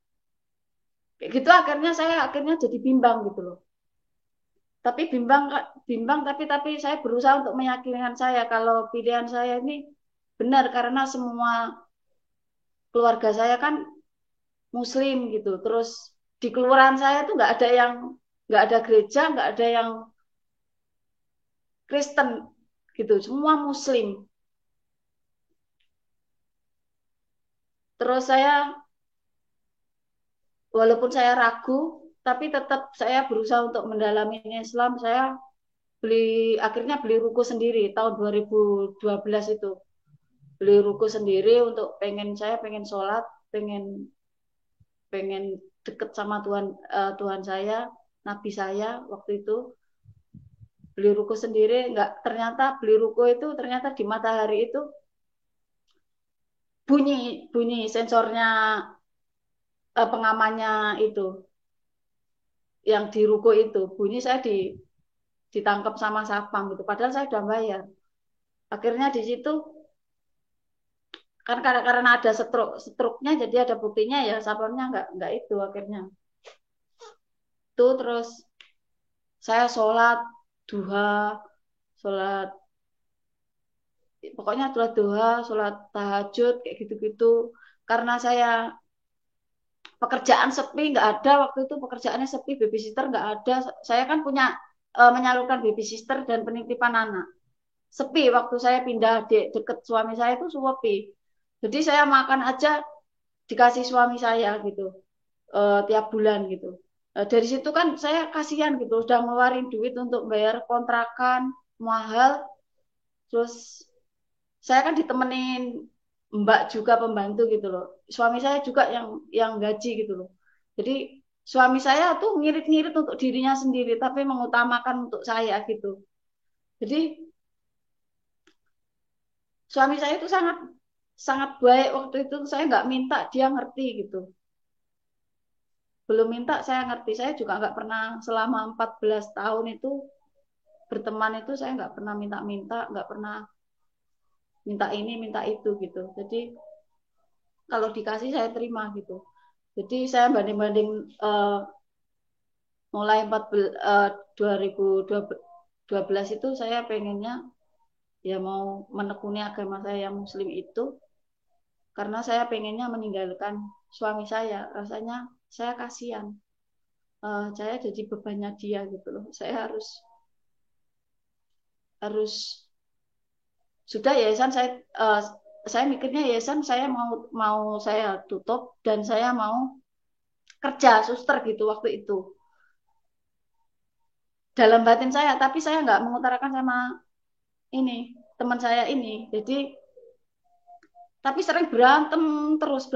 kayak gitu akhirnya saya akhirnya jadi bimbang gitu loh tapi bimbang bimbang tapi saya berusaha untuk meyakinkan saya kalau pilihan saya ini benar karena semua keluarga saya kan muslim gitu terus di kelurahan saya tuh nggak ada gereja nggak ada yang Kristen gitu semua muslim terus saya walaupun saya ragu tapi tetap saya berusaha untuk mendalami Islam saya akhirnya beli ruko sendiri tahun 2012 itu beli ruko sendiri untuk saya pengen sholat pengen pengen deket sama Tuhan saya Nabi saya waktu itu beli ruko sendiri nggak ternyata beli ruko itu ternyata di matahari itu bunyi bunyi sensornya pengamannya itu yang di ruko itu bunyi saya ditangkap sama sapam gitu padahal saya udah bayar akhirnya di situ kan karena ada struknya jadi ada buktinya ya sapamnya nggak itu akhirnya itu terus saya sholat duha sholat pokoknya sholat duha sholat tahajud kayak gitu-gitu karena saya pekerjaan sepi nggak ada waktu itu pekerjaannya sepi babysitter nggak ada saya kan punya menyalurkan babysitter dan penitipan anak sepi waktu saya pindah deket suami saya itu sepi jadi saya makan aja dikasih suami saya gitu tiap bulan gitu dari situ kan saya kasihan gitu udah ngeluarin duit untuk bayar kontrakan mahal terus saya kan ditemenin mbak juga pembantu gitu loh suami saya juga yang gaji gitu loh jadi suami saya tuh ngirit-ngirit untuk dirinya sendiri tapi mengutamakan untuk saya gitu jadi suami saya itu sangat sangat baik waktu itu saya nggak minta dia ngerti gitu belum minta saya ngerti saya juga nggak pernah selama 14 tahun itu berteman itu saya nggak pernah minta-minta nggak pernah minta ini minta itu gitu jadi kalau dikasih saya terima gitu jadi saya banding-banding mulai 2012 itu saya pengennya ya mau menekuni agama saya yang muslim itu karena saya pengennya meninggalkan suami saya rasanya saya kasihan saya jadi bebannya dia gitu loh saya harus sudah yayasan saya mikirnya yayasan saya mau saya tutup dan saya mau kerja suster gitu waktu itu dalam batin saya tapi saya nggak mengutarakan sama ini teman saya ini jadi tapi sering berantem terus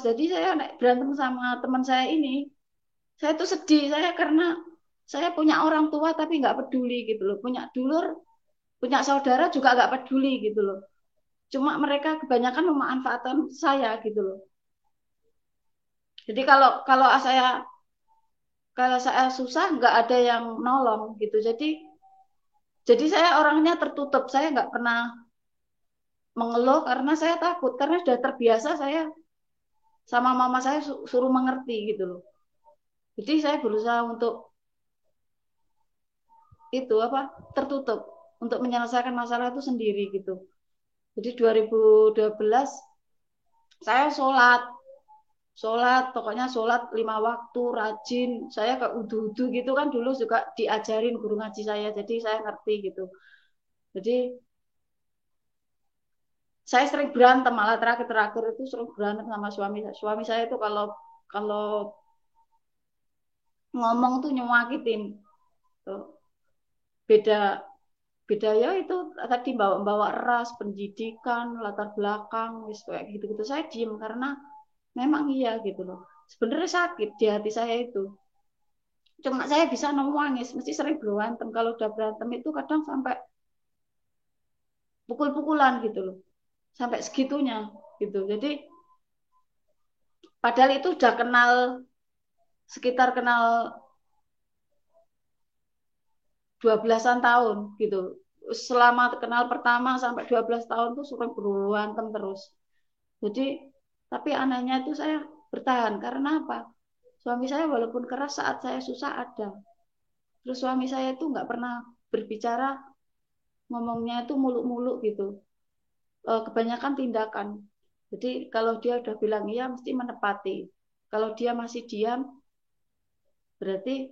jadi saya berantem sama teman saya ini saya tuh sedih saya karena saya punya orang tua tapi nggak peduli gitu loh punya dulur punya saudara juga nggak peduli gitu loh cuma mereka kebanyakan memanfaatkan saya gitu loh jadi kalau saya susah nggak ada yang nolong gitu jadi saya orangnya tertutup saya nggak pernah mengeluh karena saya takut karena sudah terbiasa saya sama mama saya suruh mengerti gitu loh jadi saya berusaha untuk itu apa tertutup untuk menyelesaikan masalah itu sendiri gitu jadi 2012 saya sholat, pokoknya sholat 5 waktu, rajin. Saya kayak udu-udu gitu kan dulu juga diajarin guru ngaji saya, jadi saya ngerti gitu. Jadi saya sering berantem, malah terakhir-terakhir itu sering berantem sama suami. Suami saya itu kalau kalau ngomong tuh nyuakitin. Tuh. Beda beda ya itu tadi bawa-bawa ras, pendidikan, latar belakang, wis kayak gitu-gitu. Saya diem karena memang iya gitu loh. Sebenarnya sakit di hati saya itu. Cuma saya bisa nangis, mesti sering berantem. Kalau udah berantem itu kadang sampai pukul-pukulan gitu loh. Sampai segitunya gitu. Jadi padahal itu udah kenal sekitar kenal 12-an tahun gitu. Selama kenal pertama sampai 12 tahun tuh sering berantem terus. Jadi tapi anehnya itu saya bertahan karena apa? Suami saya walaupun keras saat saya susah ada. Terus suami saya itu nggak pernah berbicara, ngomongnya itu muluk-muluk gitu. Kebanyakan tindakan. Jadi kalau dia udah bilang iya mesti menepati. Kalau dia masih diam berarti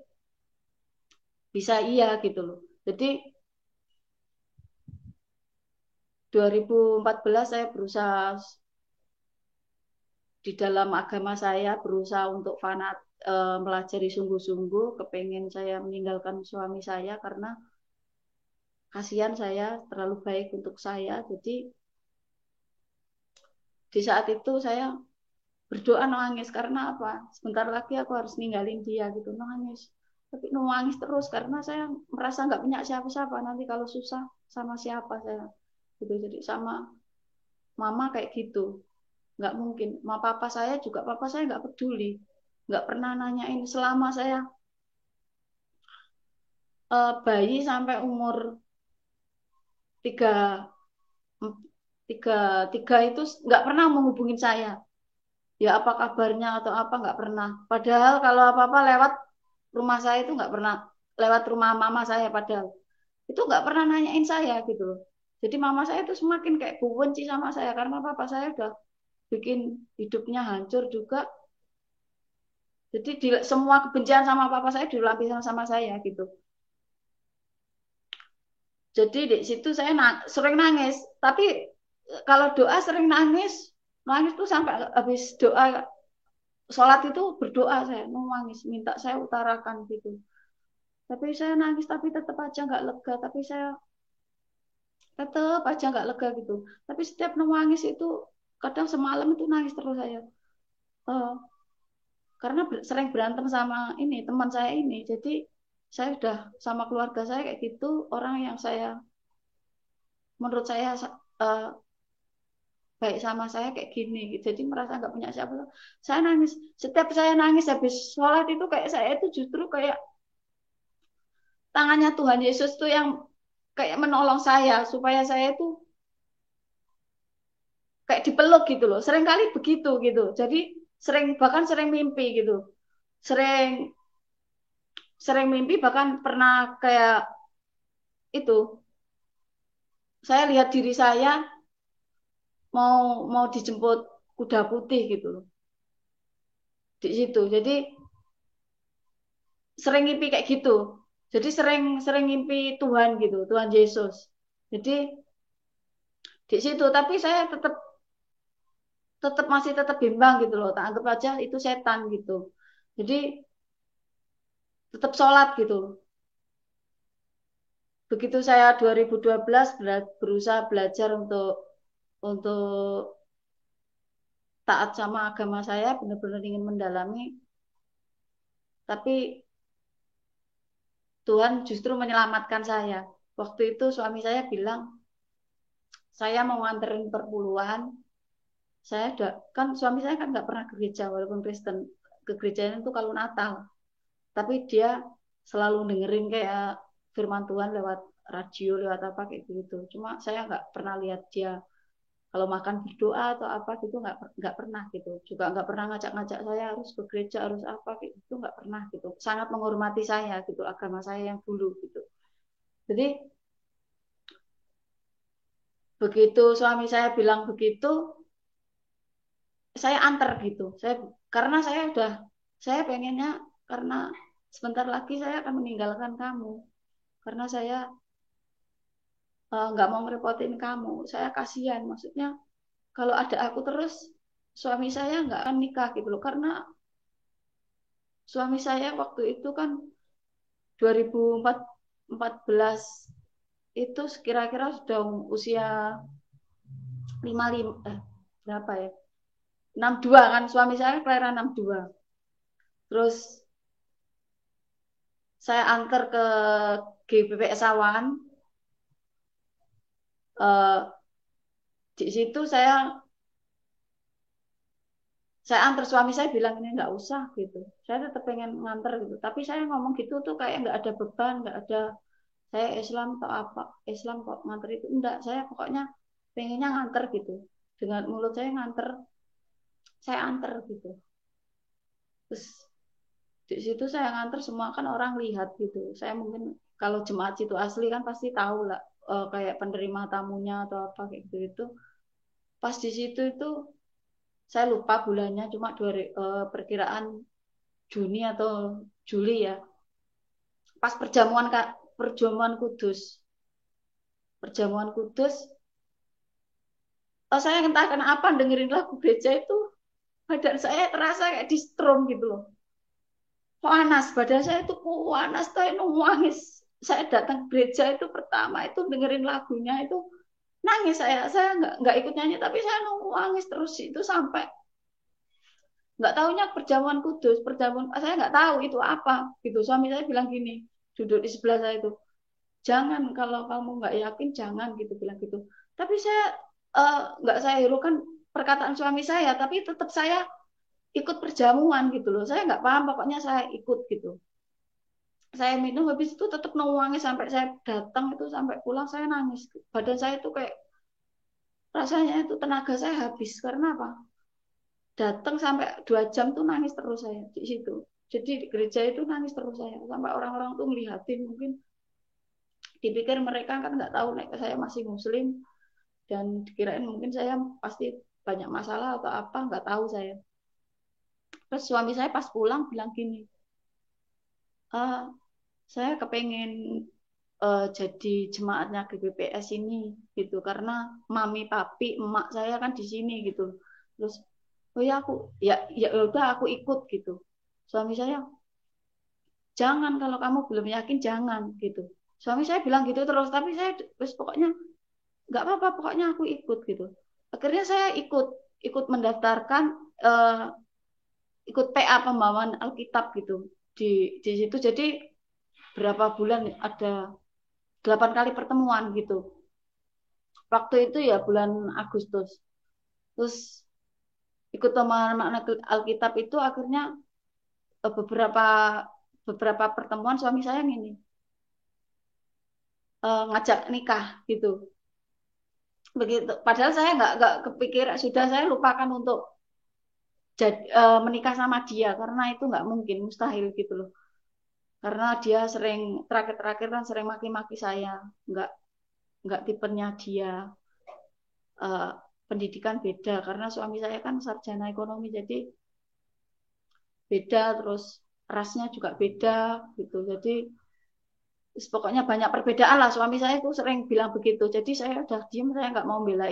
bisa iya gitu loh. Jadi 2014 saya berusaha di dalam agama saya berusaha untuk melajari sungguh-sungguh, kepengen saya meninggalkan suami saya karena kasihan saya terlalu baik untuk saya. Jadi di saat itu saya berdoa nangis karena apa? Sebentar lagi aku harus ninggalin dia gitu nangis. Tapi nangis terus karena saya merasa nggak punya siapa-siapa nanti kalau susah sama siapa saya gitu. Jadi sama mama kayak gitu nggak mungkin. Ma papa saya juga papa saya nggak peduli, nggak pernah nanyain selama saya bayi sampai umur tiga tiga tiga itu nggak pernah menghubungin saya. Ya apa kabarnya atau apa nggak pernah. Padahal kalau apa-apa lewat rumah saya itu nggak pernah lewat rumah mama saya padahal itu nggak pernah nanyain saya gitu loh. Jadi mama saya itu semakin kayak benci sama saya karena papa saya udah bikin hidupnya hancur juga. Jadi semua kebencian sama papa saya dilampiaskan sama saya gitu. Jadi di situ saya sering nangis. Tapi kalau doa sering nangis, nangis tuh sampai habis doa sholat itu berdoa saya nangis, minta saya utarakan gitu. Tapi saya nangis tapi tetap aja nggak lega. Tapi saya tetap aja nggak lega gitu. Tapi setiap nangis itu kadang semalam itu nangis terus saya. Uh, karena sering berantem sama ini teman saya ini. Jadi saya udah sama keluarga saya kayak gitu orang yang saya menurut saya uh, baik sama saya kayak gini gitu. Jadi merasa nggak punya siapa. Saya nangis. Setiap saya nangis habis sholat itu kayak saya itu justru kayak tangannya Tuhan Yesus tuh yang kayak menolong saya supaya saya itu kayak dipeluk gitu loh. Sering kali begitu gitu. Jadi bahkan sering mimpi gitu. Sering sering mimpi bahkan pernah kayak itu. Saya lihat diri saya mau mau dijemput kuda putih gitu loh. Di situ. Jadi sering mimpi kayak gitu. Jadi sering sering mimpi Tuhan gitu, Tuhan Yesus. Jadi di situ tapi saya tetap tetap masih tetap bimbang gitu loh. Tak anggap aja itu setan gitu. Jadi tetap sholat gitu. Begitu saya 2012 berusaha belajar untuk taat sama agama saya, benar-benar ingin mendalami, tapi Tuhan justru menyelamatkan saya. Waktu itu suami saya bilang, saya mau nganterin perpuluhan, saya udah, kan suami saya kan nggak pernah ke gereja walaupun Kristen, ke gerejanya itu kalau Natal, tapi dia selalu dengerin kayak firman Tuhan lewat radio, lewat apa kayak gitu. Cuma saya nggak pernah lihat dia kalau makan berdoa atau apa gitu nggak pernah gitu. Juga nggak pernah ngajak-ngajak saya harus ke gereja harus apa gitu nggak pernah gitu. Sangat menghormati saya gitu agama saya yang dulu gitu. Jadi begitu suami saya bilang begitu, saya antar gitu. Karena saya pengennya, karena sebentar lagi saya akan meninggalkan kamu. Karena saya nggak mau ngerepotin kamu. Saya kasihan, maksudnya kalau ada aku terus suami saya nggak akan nikah gitu loh. Karena suami saya waktu itu kan 2014 itu kira-kira sudah usia 55 berapa ya? 62 kan, suami saya kelahiran 62. Terus saya antar ke GBPS Sawan. Di situ saya antar, suami saya bilang ini nggak usah gitu. Saya tetap pengen nganter gitu. Tapi saya ngomong gitu tuh kayak nggak ada beban, nggak ada saya Islam atau apa. Islam kok nganter itu enggak. Saya pokoknya pengennya nganter gitu. Dengan mulut saya nganter, saya anter gitu. Terus di situ saya nganter semua kan orang lihat gitu. Saya mungkin kalau jemaat situ asli kan pasti tahu lah, kayak penerima tamunya atau apa kayak gitu itu. Pas di situ itu saya lupa bulannya, cuma perkiraan Juni atau Juli ya. Pas perjamuan Kudus. Perjamuan Kudus, saya entah kenapa dengerin lagu gereja itu badan saya terasa kayak di strom gitu loh. Panas, badan saya itu panas, saya nangis. Saya datang gereja itu pertama itu dengerin lagunya itu nangis, saya nggak ikut nyanyi tapi saya nangis terus itu sampai nggak tahunya perjamuan Kudus, perjamuan saya nggak tahu itu apa gitu. Suami saya bilang gini, duduk di sebelah saya itu, jangan, kalau kamu nggak yakin jangan gitu, bilang gitu. Tapi saya nggak saya hiraukan perkataan suami saya, tapi tetap saya ikut perjamuan gitu loh. Saya nggak paham, pokoknya saya ikut gitu. Saya minum habis itu tetap nangis sampai saya datang itu, sampai pulang saya nangis. Badan saya itu kayak rasanya itu tenaga saya habis karena apa? Datang sampai 2 jam tuh nangis terus saya di situ. Jadi di gereja itu nangis terus saya sampai orang-orang tuh ngeliatin, mungkin dipikir mereka kan nggak tahu nek saya masih muslim dan dikirain mungkin saya pasti banyak masalah atau apa, nggak tahu saya. Terus suami saya pas pulang bilang gini, saya kepengen jadi jemaatnya GBPS ini gitu karena mami papi emak saya kan di sini gitu. Terus oh ya aku ya udah aku ikut gitu. Suami saya, jangan, kalau kamu belum yakin jangan gitu. Suami saya bilang gitu terus, tapi saya terus pokoknya nggak apa-apa, pokoknya aku ikut gitu. Akhirnya saya ikut mendaftarkan, eh, ikut PA pembawaan Alkitab gitu di situ. Jadi berapa bulan ada 8 kali pertemuan gitu. Waktu itu ya bulan Agustus. Terus ikut pemahaman Alkitab itu akhirnya beberapa beberapa pertemuan suami saya ini ngajak nikah gitu. Begitu. Padahal saya nggak kepikir, sudah saya lupakan untuk menikah sama dia karena itu nggak mungkin, mustahil gitu loh. Karena dia sering terakhir-terakhir kan sering maki-maki saya, nggak nggak tipenya dia. uh, Pendidikan beda karena suami saya kan sarjana ekonomi, jadi beda, terus rasnya juga beda gitu. Jadi pokoknya banyak perbedaan lah. Suami saya itu sering bilang begitu. Jadi saya udah diem, saya nggak mau bela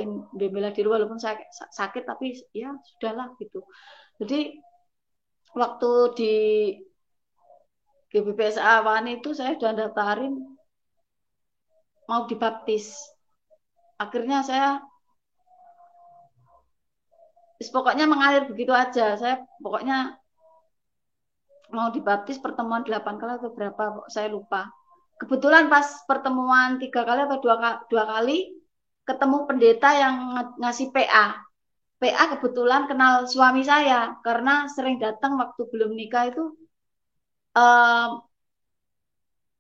diri walaupun saya sakit, tapi ya sudahlah gitu. Jadi waktu di GBPS Awan itu saya udah daftarin mau dibaptis. Akhirnya saya pokoknya mengalir begitu aja. Saya pokoknya mau dibaptis pertemuan 8 kali atau berapa, saya lupa. Kebetulan pas pertemuan 3 kali atau dua kali ketemu pendeta yang ngasih PA. PA kebetulan kenal suami saya karena sering datang waktu belum nikah itu,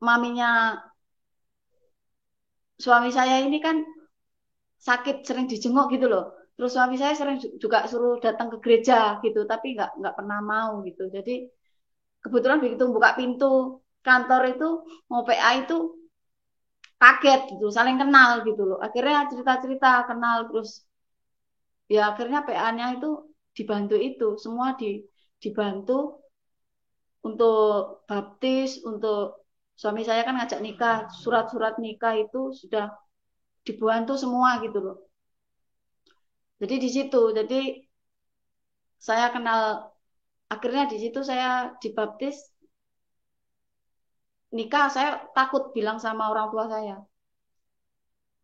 maminya suami saya ini kan sakit, sering dijenguk gitu loh. Terus suami saya sering juga suruh datang ke gereja gitu, tapi nggak pernah mau gitu. Jadi kebetulan begitu buka pintu kantor itu mau PA itu kaget gitu, saling kenal gitu loh. Akhirnya cerita-cerita kenal, terus ya akhirnya PA-nya itu dibantu itu, semua dibantu untuk baptis, untuk suami saya kan ngajak nikah, surat-surat nikah itu sudah dibantu semua gitu loh. Jadi di situ, jadi saya kenal, akhirnya di situ saya dibaptis, nikah, saya takut bilang sama orang tua saya.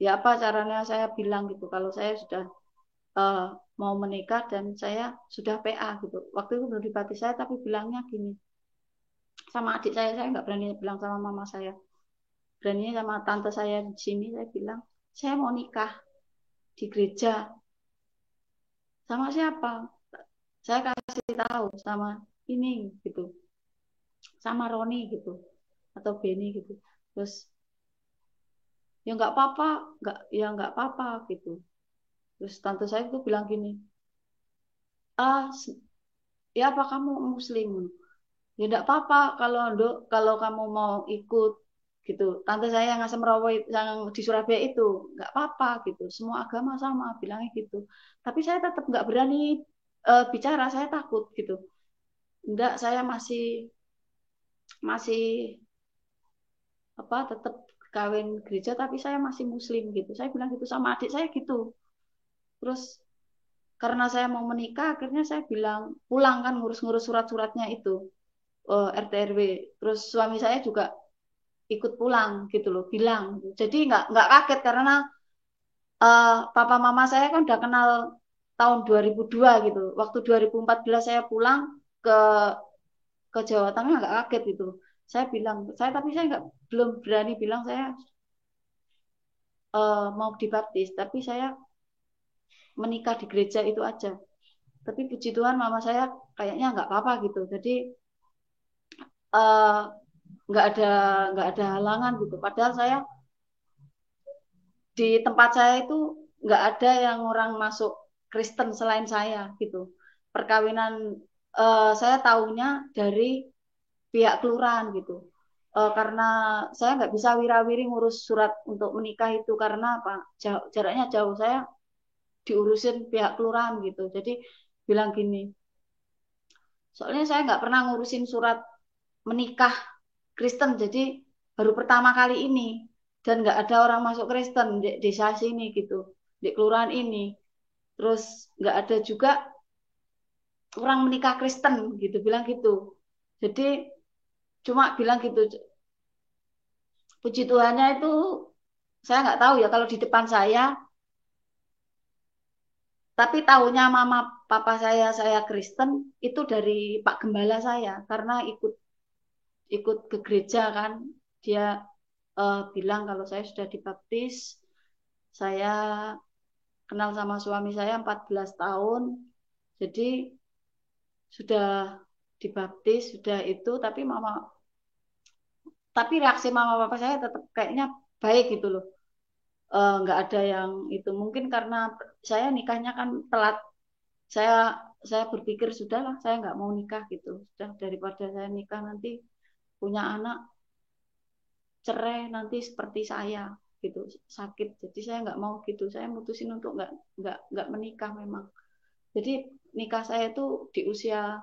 Ya apa caranya saya bilang gitu kalau saya sudah uh, mau menikah dan saya sudah PA gitu. Waktu itu belum dibaptis saya tapi bilangnya gini sama adik saya nggak berani bilang sama mama saya. Beraninya sama tante saya di sini saya bilang saya mau nikah di gereja. Sama siapa? Saya kasih tahu sama ini gitu, sama Roni gitu atau Benny gitu. Terus ya nggak apa-apa, nggak ya nggak apa-apa gitu. Terus tante saya itu bilang gini, ah ya apa kamu Muslim? Ya enggak apa-apa kalau kalau kamu mau ikut gitu. Tante saya yang Asam Rawa yang di Surabaya itu enggak apa-apa gitu. Semua agama sama bilangnya gitu. Tapi saya tetap enggak berani bicara, saya takut gitu. Enggak, saya masih masih apa tetap kawin gereja tapi saya masih muslim gitu. Saya bilang gitu sama adik saya gitu. Terus karena saya mau menikah akhirnya saya bilang pulang kan ngurus-ngurus surat-suratnya itu RT RW. Terus suami saya juga ikut pulang gitu loh bilang jadi nggak kaget karena papa mama saya kan udah kenal tahun 2002 gitu waktu 2014 saya pulang ke Jawa Tengah nggak kaget gitu saya bilang tapi saya nggak belum berani bilang saya mau dibaptis tapi saya menikah di gereja itu aja tapi puji Tuhan mama saya kayaknya nggak apa-apa gitu jadi uh, nggak ada halangan gitu padahal saya di tempat saya itu nggak ada yang orang masuk Kristen selain saya gitu. Perkawinan saya tahunya dari pihak kelurahan gitu. Karena saya nggak bisa wirawiri ngurus surat untuk menikah itu karena apa? Jaraknya jauh saya diurusin pihak kelurahan gitu. Jadi bilang gini, soalnya saya nggak pernah ngurusin surat menikah Kristen, jadi baru pertama kali ini dan nggak ada orang masuk Kristen di desa sini gitu, di kelurahan ini. Terus nggak ada juga orang menikah Kristen gitu, bilang gitu. Jadi cuma bilang gitu. Puji Tuhannya itu saya nggak tahu ya kalau di depan saya, tapi tahunya mama papa saya Kristen itu dari Pak Gembala saya karena ikut ikut ke gereja kan. Dia bilang kalau saya sudah dibaptis, saya kenal sama suami saya 14 tahun. Jadi sudah dibaptis, sudah itu tapi reaksi mama papa saya tetap kayaknya baik gitu loh. Nggak ada yang itu mungkin karena saya nikahnya kan telat. Saya saya berpikir sudahlah, saya nggak mau nikah gitu. Sudah daripada saya nikah nanti punya anak cerai nanti seperti saya gitu sakit jadi saya nggak mau gitu saya mutusin untuk nggak menikah memang jadi nikah saya itu di usia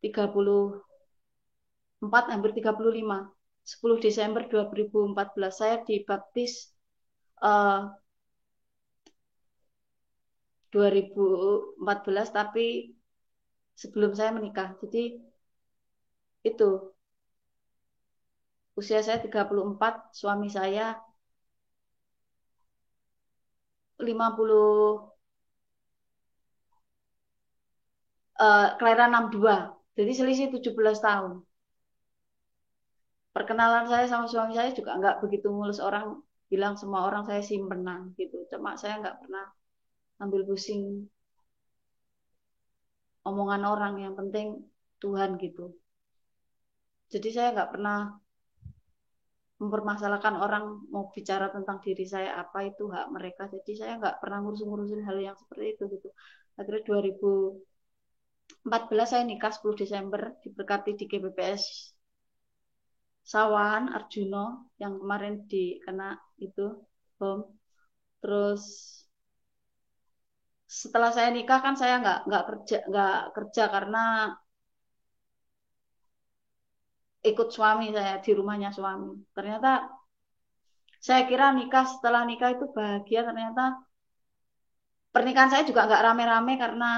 34 hampir 35 10 Desember 2014 saya dibaptis 2014 tapi sebelum saya menikah jadi itu usia saya 34 suami saya 50 kelahiran 62 jadi selisih 17 tahun perkenalan saya sama suami saya juga nggak begitu mulus orang bilang semua orang saya simpenan gitu cuma saya nggak pernah ambil pusing omongan orang yang penting Tuhan gitu jadi saya nggak pernah mempermasalahkan orang mau bicara tentang diri saya apa itu hak mereka jadi saya nggak pernah ngurusin hal yang seperti itu gitu akhirnya 2014 saya nikah 10 Desember diberkati di GBPS Sawan Arjuno yang kemarin dikena itu bom terus setelah saya nikah kan saya nggak kerja karena ikut suami saya di rumahnya suami. Ternyata saya kira nikah, setelah nikah itu bahagia, ternyata pernikahan saya juga nggak rame-rame karena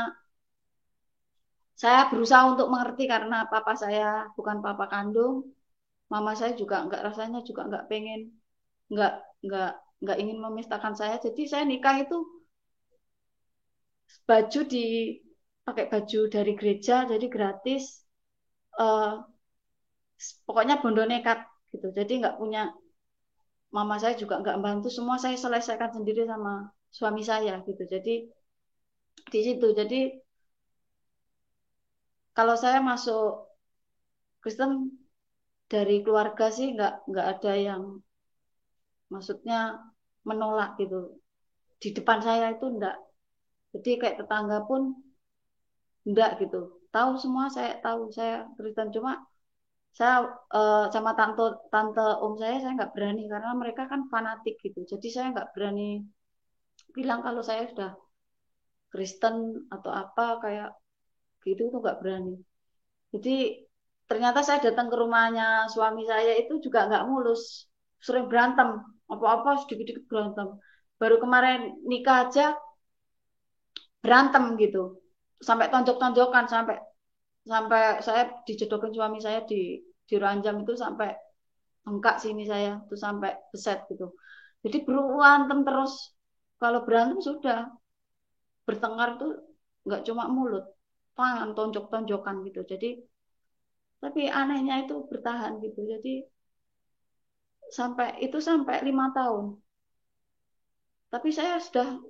saya berusaha untuk mengerti karena papa saya bukan papa kandung, mama saya juga nggak, rasanya juga nggak pengen, nggak nggak nggak ingin memisahkan saya. Jadi saya nikah itu baju pakai baju dari gereja, jadi gratis. Eh, Pokoknya bondo nekat gitu. Jadi nggak punya, mama saya juga nggak bantu, semua saya selesaikan sendiri sama suami saya gitu. Jadi di situ. Jadi kalau saya masuk Kristen dari keluarga sih nggak ada yang maksudnya menolak gitu. Di depan saya itu enggak. Jadi kayak tetangga pun enggak gitu. Tahu semua, saya tahu saya Kristen, cuma saya sama tante tante om saya nggak berani karena mereka kan fanatik gitu. Jadi saya nggak berani bilang kalau saya sudah Kristen atau apa kayak gitu, tuh nggak berani. Jadi ternyata saya datang ke rumahnya suami saya itu juga nggak mulus, sering berantem, apa-apa sedikit-sedikit berantem. Baru kemarin nikah aja berantem gitu, sampai tonjok-tonjokan, sampai sampai saya dijodohin suami saya di ranjang itu sampai bengkak sini saya tuh sampai beset gitu. Jadi berantem terus. Kalau berantem sudah bertengkar tuh nggak cuma mulut, tangan tonjok-tonjokan gitu. Jadi tapi anehnya itu bertahan gitu. Jadi sampai 5 tahun. Tapi saya sudah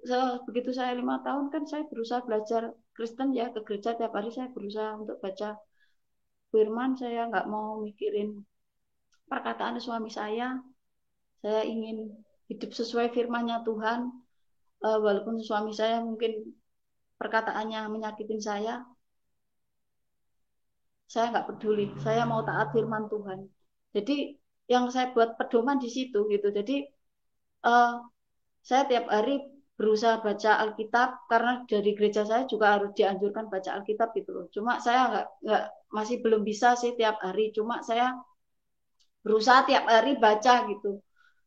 begitu saya 5 tahun kan saya berusaha belajar Kristen ya, ke gereja tiap hari saya berusaha untuk baca firman, saya nggak mau mikirin perkataan suami saya. Saya ingin hidup sesuai firman-Nya Tuhan. Walaupun suami saya mungkin perkataannya menyakitin saya nggak peduli. Saya mau taat firman Tuhan. Jadi yang saya buat pedoman di situ gitu. Jadi uh, saya tiap hari berusaha baca Alkitab karena dari gereja saya juga harus dianjurkan baca Alkitab gitu loh. Cuma saya nggak masih belum bisa sih tiap hari. Cuma saya berusaha tiap hari baca gitu.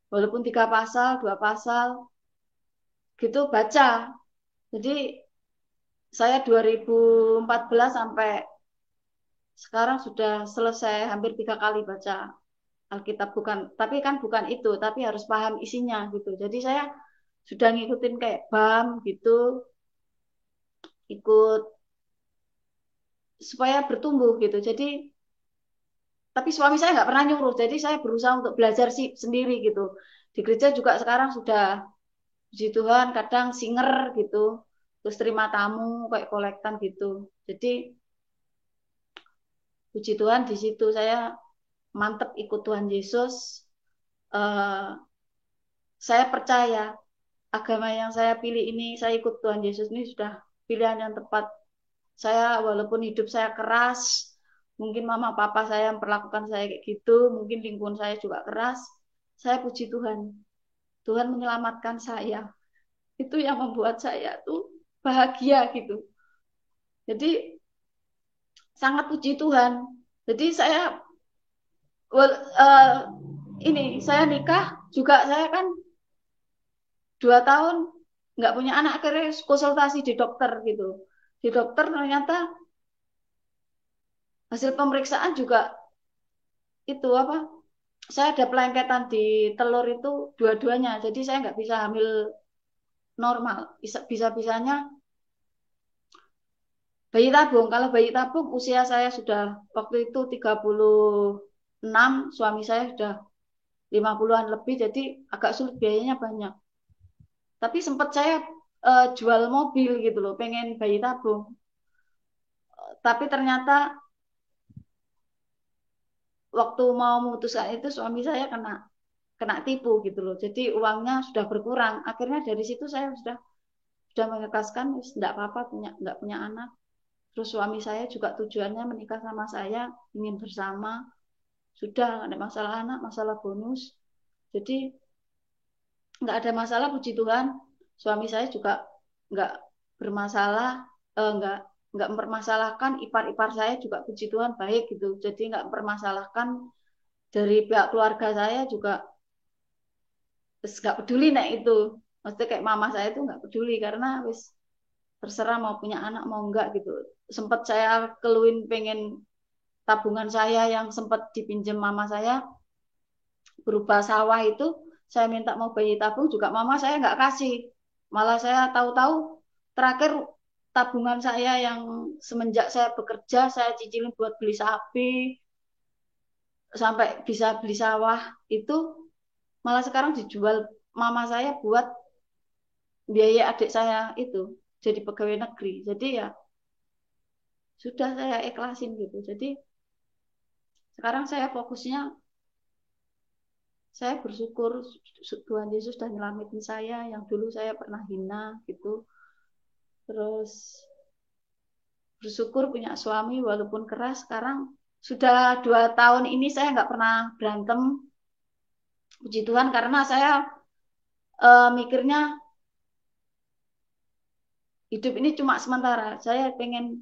Walaupun 3 pasal, 2 pasal gitu baca. Jadi saya 2014 sampai sekarang sudah selesai hampir 3 kali baca Alkitab, bukan, tapi kan bukan itu, tapi harus paham isinya gitu. Jadi saya sudah ngikutin kayak BAM gitu, ikut supaya bertumbuh gitu. Jadi tapi suami saya nggak pernah nyuruh, jadi saya berusaha untuk belajar sih sendiri gitu. Di gereja juga sekarang sudah, puji Tuhan, kadang singer gitu, terus terima tamu kayak kolektan gitu. Jadi puji Tuhan di situ saya mantep ikut Tuhan Yesus. Eh, saya percaya agama yang saya pilih ini, saya ikut Tuhan Yesus ini sudah pilihan yang tepat. Saya walaupun hidup saya keras, mungkin mama papa saya memperlakukan saya kayak gitu, mungkin lingkungan saya juga keras, saya puji Tuhan. Tuhan menyelamatkan saya. Itu yang membuat saya tuh bahagia gitu. Jadi sangat puji Tuhan. Jadi saya well, ini saya nikah juga, saya kan 2 tahun nggak punya anak, akhirnya konsultasi di dokter gitu. Di dokter ternyata hasil pemeriksaan juga itu apa? Saya ada pelengketan di telur itu dua-duanya. Jadi saya nggak bisa hamil normal. Bisa-bisanya bayi tabung. Kalau bayi tabung usia saya sudah waktu itu 36, suami saya sudah 50-an lebih, jadi agak sulit, biayanya banyak. Tapi sempat saya jual mobil gitu loh, pengen bayi tabung. Tapi ternyata waktu mau memutuskan itu suami saya kena kena tipu gitu loh. Jadi uangnya sudah berkurang. Akhirnya dari situ saya sudah mengikhlaskan, tidak apa-apa nggak punya anak. Terus suami saya juga tujuannya menikah sama saya, ingin bersama. Sudah nggak ada masalah anak, masalah bonus. Jadi nggak ada masalah, puji Tuhan. Suami saya juga nggak bermasalah, nggak mempermasalahkan ipar-ipar saya juga puji Tuhan baik gitu. Jadi nggak mempermasalahkan dari pihak keluarga saya juga wis nggak peduli nek itu. Maksudnya kayak mama saya itu nggak peduli karena wis terserah mau punya anak mau enggak gitu. Sempat saya keluhin pengen tabungan saya yang sempat dipinjam mama saya berupa sawah itu, saya minta mau bayi tabung juga mama saya nggak kasih. Malah saya tahu-tahu terakhir tabungan saya yang semenjak saya bekerja saya cicilin buat beli sapi sampai bisa beli sawah itu malah sekarang dijual mama saya buat biaya adik saya itu jadi pegawai negeri. Jadi ya sudah saya ikhlasin gitu. Jadi sekarang saya fokusnya saya bersyukur Tuhan Yesus sudah nyelamatin saya yang dulu saya pernah hina gitu. Terus bersyukur punya suami walaupun keras. Sekarang sudah 2 tahun ini saya nggak pernah berantem. Puji Tuhan karena saya mikirnya hidup ini cuma sementara. Saya pengen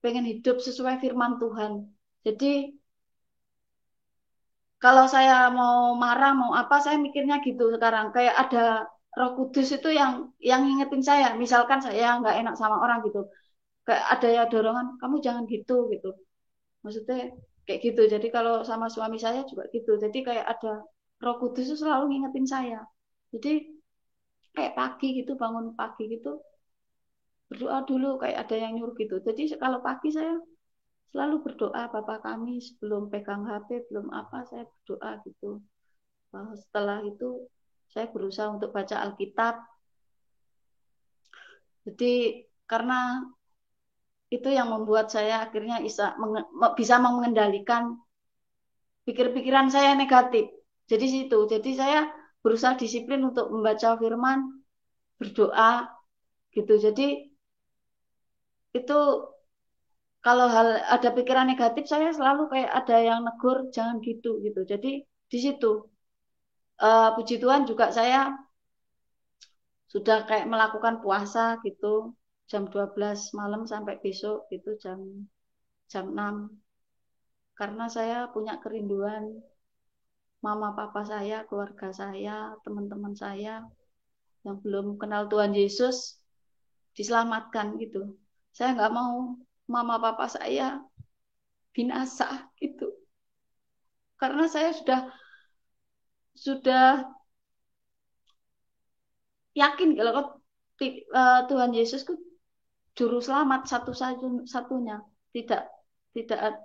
hidup sesuai firman Tuhan. Jadi kalau saya mau marah mau apa saya mikirnya gitu sekarang kayak ada Roh Kudus itu yang ngingetin saya. Misalkan saya nggak enak sama orang gitu, kayak ada ya dorongan kamu jangan gitu gitu. Maksudnya kayak gitu. Jadi kalau sama suami saya juga gitu. Jadi kayak ada Roh Kudus itu selalu ngingetin saya. Jadi kayak pagi gitu bangun pagi gitu berdoa dulu kayak ada yang nyuruh gitu. Jadi kalau pagi saya selalu berdoa Bapa kami sebelum pegang HP belum apa saya berdoa gitu. Setelah itu saya berusaha untuk baca Alkitab. Jadi karena itu yang membuat saya akhirnya bisa mengendalikan pikir-pikiran saya negatif. Jadi situ. Jadi saya berusaha disiplin untuk membaca firman, berdoa gitu. Jadi itu kalau hal ada pikiran negatif saya selalu kayak ada yang negur jangan gitu gitu. Jadi di situ puji Tuhan juga saya sudah kayak melakukan puasa gitu jam 12 malam sampai besok gitu jam jam 6 karena saya punya kerinduan mama papa saya, keluarga saya, teman-teman saya yang belum kenal Tuhan Yesus diselamatkan gitu. Saya nggak mau mama papa saya binasa gitu. Karena saya sudah yakin kalau Tuhan Yesus itu juru selamat satu-satunya. Tidak tidak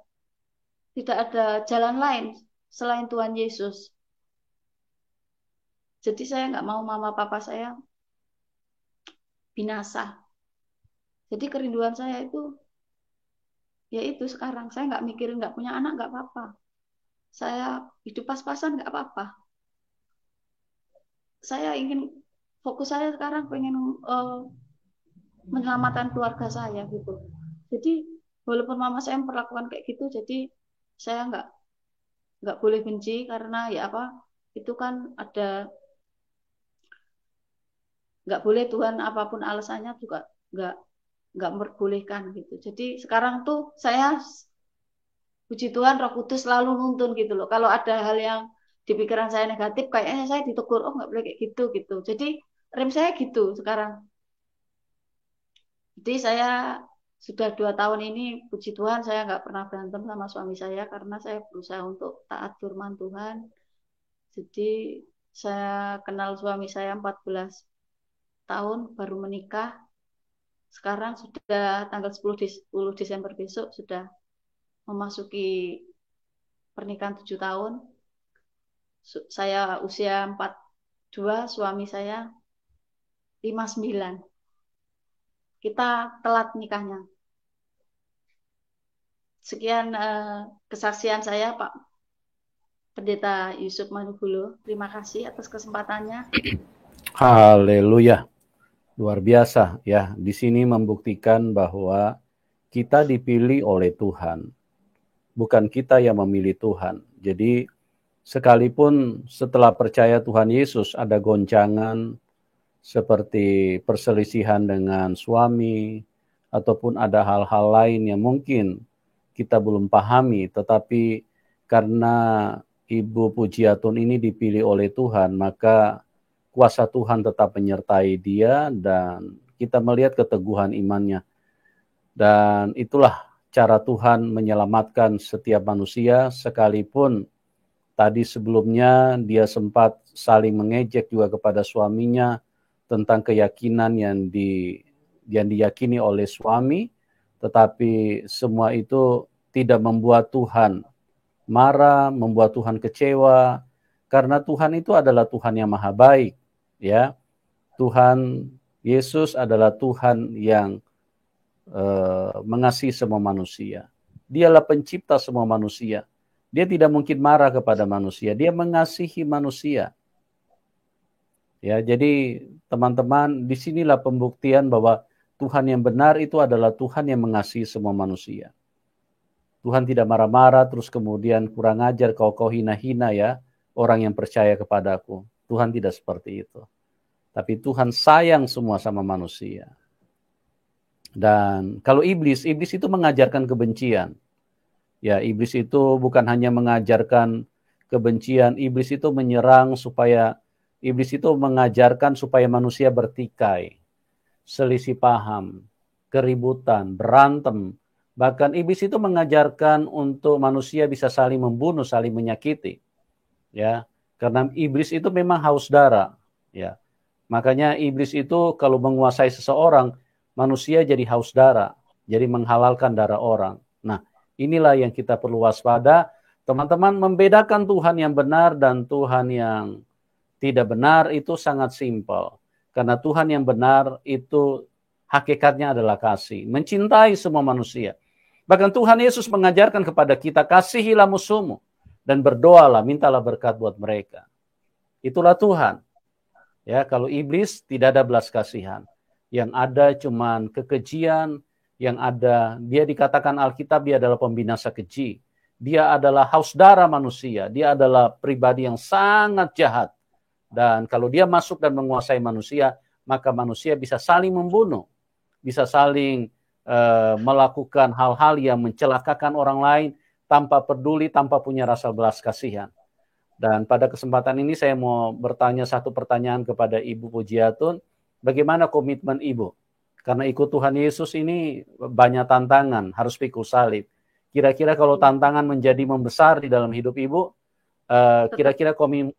tidak ada jalan lain selain Tuhan Yesus. Jadi saya nggak mau mama papa saya binasa. Jadi kerinduan saya itu ya itu sekarang saya nggak mikirin nggak punya anak nggak apa-apa. Saya hidup pas-pasan nggak apa-apa. Saya ingin fokus saya sekarang pengen menyelamatkan keluarga saya gitu. Jadi walaupun mama saya memperlakukan kayak gitu, jadi saya nggak boleh benci karena ya apa itu kan ada nggak boleh Tuhan apapun alasannya juga nggak nggak memperbolehkan gitu. Jadi sekarang tuh saya puji Tuhan Roh Kudus selalu nuntun gitu loh. Kalau ada hal yang di pikiran saya negatif, kayaknya saya ditegur, oh nggak boleh kayak gitu gitu. Jadi rem saya gitu sekarang. Jadi saya sudah 2 tahun ini, puji Tuhan saya nggak pernah berantem sama suami saya karena saya berusaha untuk taat firman Tuhan. Jadi saya kenal suami saya 14 tahun baru menikah. Sekarang sudah tanggal 10 Desember besok sudah memasuki pernikahan 7 tahun. Saya usia 42, suami saya 59. Kita telat nikahnya. Sekian kesaksian saya Pak Pendeta Yusuf Manugulo. Terima kasih atas kesempatannya. Haleluya. Luar biasa ya. Di sini membuktikan bahwa kita dipilih oleh Tuhan. Bukan kita yang memilih Tuhan. Jadi sekalipun setelah percaya Tuhan Yesus ada goncangan, seperti perselisihan dengan suami, ataupun ada hal-hal lain yang mungkin kita belum pahami, tetapi karena Ibu Pujiatun ini dipilih oleh Tuhan, maka kuasa Tuhan tetap menyertai dia dan kita melihat keteguhan imannya. Dan itulah cara Tuhan menyelamatkan setiap manusia, sekalipun tadi sebelumnya dia sempat saling mengejek juga kepada suaminya tentang keyakinan yang diyakini oleh suami, tetapi semua itu tidak membuat Tuhan marah, membuat Tuhan kecewa, karena Tuhan itu adalah Tuhan yang maha baik, ya. Tuhan Yesus adalah Tuhan yang mengasihi semua manusia. Dialah pencipta semua manusia. Dia tidak mungkin marah kepada manusia, dia mengasihi manusia. Ya, jadi teman-teman, disinilah pembuktian bahwa Tuhan yang benar itu adalah Tuhan yang mengasihi semua manusia. Tuhan tidak marah-marah terus kemudian kurang ajar kau hina-hina ya orang yang percaya kepadaku. Tuhan tidak seperti itu. Tapi Tuhan sayang semua sama manusia. Dan kalau iblis itu mengajarkan kebencian. Ya, iblis itu bukan hanya mengajarkan kebencian, iblis itu mengajarkan supaya manusia bertikai, selisih paham, keributan, berantem. Bahkan iblis itu mengajarkan untuk manusia bisa saling membunuh, saling menyakiti. Ya, karena iblis itu memang haus darah, ya. Makanya iblis itu kalau menguasai seseorang, manusia jadi haus darah, jadi menghalalkan darah orang. Nah, inilah yang kita perlu waspada. Teman-teman, membedakan Tuhan yang benar dan Tuhan yang tidak benar itu sangat simpel. Karena Tuhan yang benar itu hakikatnya adalah kasih, mencintai semua manusia. Bahkan Tuhan Yesus mengajarkan kepada kita, kasihilah musuhmu dan berdoalah, mintalah berkat buat mereka. Itulah Tuhan. Ya, kalau iblis tidak ada belas kasihan. Yang ada cuman kekejian, yang ada, dia dikatakan Alkitab dia adalah pembinasa keji. Dia adalah haus darah manusia, dia adalah pribadi yang sangat jahat. Dan kalau dia masuk dan menguasai manusia, maka manusia bisa saling membunuh, bisa saling melakukan hal-hal yang mencelakakan orang lain tanpa peduli, tanpa punya rasa belas kasihan. Dan pada kesempatan ini saya mau bertanya satu pertanyaan kepada Ibu Pujiatun, bagaimana komitmen Ibu? Karena ikut Tuhan Yesus ini banyak tantangan, harus pikul salib. Kira-kira kalau tantangan menjadi membesar di dalam hidup Ibu, kira-kira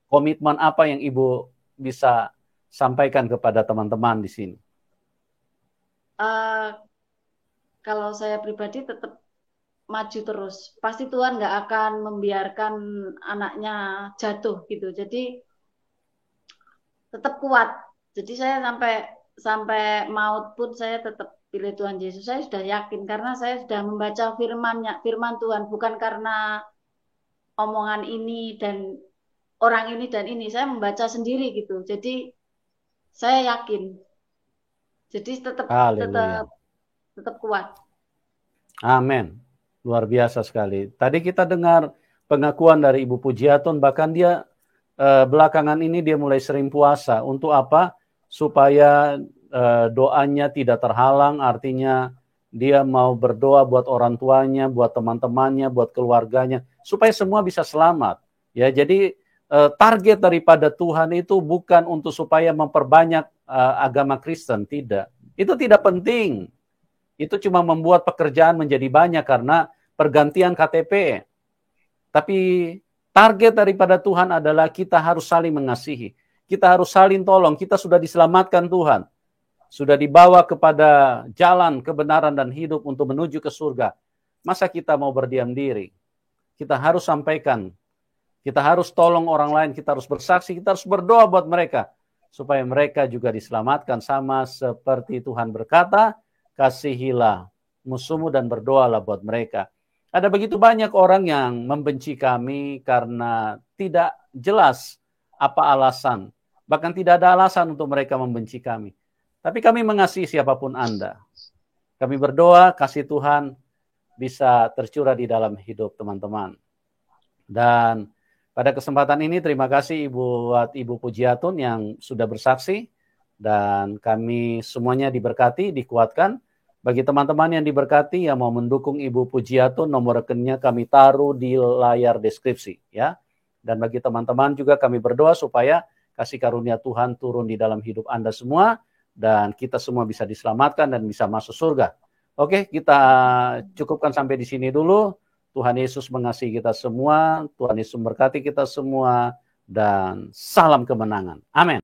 komitmen apa yang Ibu bisa sampaikan kepada teman-teman di sini? Kalau saya pribadi tetap maju terus. Pasti Tuhan nggak akan membiarkan anaknya jatuh gitu. Jadi tetap kuat. Jadi saya sampai maut pun saya tetap pilih Tuhan Yesus. Saya sudah yakin karena saya sudah membaca firman Tuhan, bukan karena omongan ini dan orang ini dan ini. Saya membaca sendiri gitu. Jadi saya yakin. Jadi tetap kuat. Amin. Luar biasa sekali. Tadi kita dengar pengakuan dari Ibu Pujiatun, bahkan dia belakangan ini dia mulai sering puasa. Untuk apa? Supaya doanya tidak terhalang, artinya dia mau berdoa buat orang tuanya, buat teman-temannya, buat keluarganya, supaya semua bisa selamat. Ya, jadi target daripada Tuhan itu bukan untuk supaya memperbanyak agama Kristen, tidak. Itu tidak penting. Itu cuma membuat pekerjaan menjadi banyak karena pergantian KTP. Tapi target daripada Tuhan adalah kita harus saling mengasihi. Kita harus saling tolong. Kita sudah diselamatkan Tuhan. Sudah dibawa kepada jalan kebenaran dan hidup untuk menuju ke surga. Masa kita mau berdiam diri? Kita harus sampaikan. Kita harus tolong orang lain. Kita harus bersaksi. Kita harus berdoa buat mereka. Supaya mereka juga diselamatkan sama seperti Tuhan berkata, kasihilah musuhmu dan berdoalah buat mereka. Ada begitu banyak orang yang membenci kami karena tidak jelas apa alasan. Bahkan tidak ada alasan untuk mereka membenci kami. Tapi kami mengasihi siapapun Anda. Kami berdoa kasih Tuhan bisa tercurah di dalam hidup teman-teman. Dan pada kesempatan ini terima kasih buat Ibu Pujiatun yang sudah bersaksi. dan kami semuanya diberkati, dikuatkan. Bagi teman-teman yang diberkati yang mau mendukung Ibu Pujiato, nomor rekeningnya kami taruh di layar deskripsi ya. Dan bagi teman-teman juga kami berdoa supaya kasih karunia Tuhan turun di dalam hidup Anda semua dan kita semua bisa diselamatkan dan bisa masuk surga. Oke, kita cukupkan sampai di sini dulu. Tuhan Yesus mengasihi kita semua, Tuhan Yesus memberkati kita semua, dan salam kemenangan. Amin.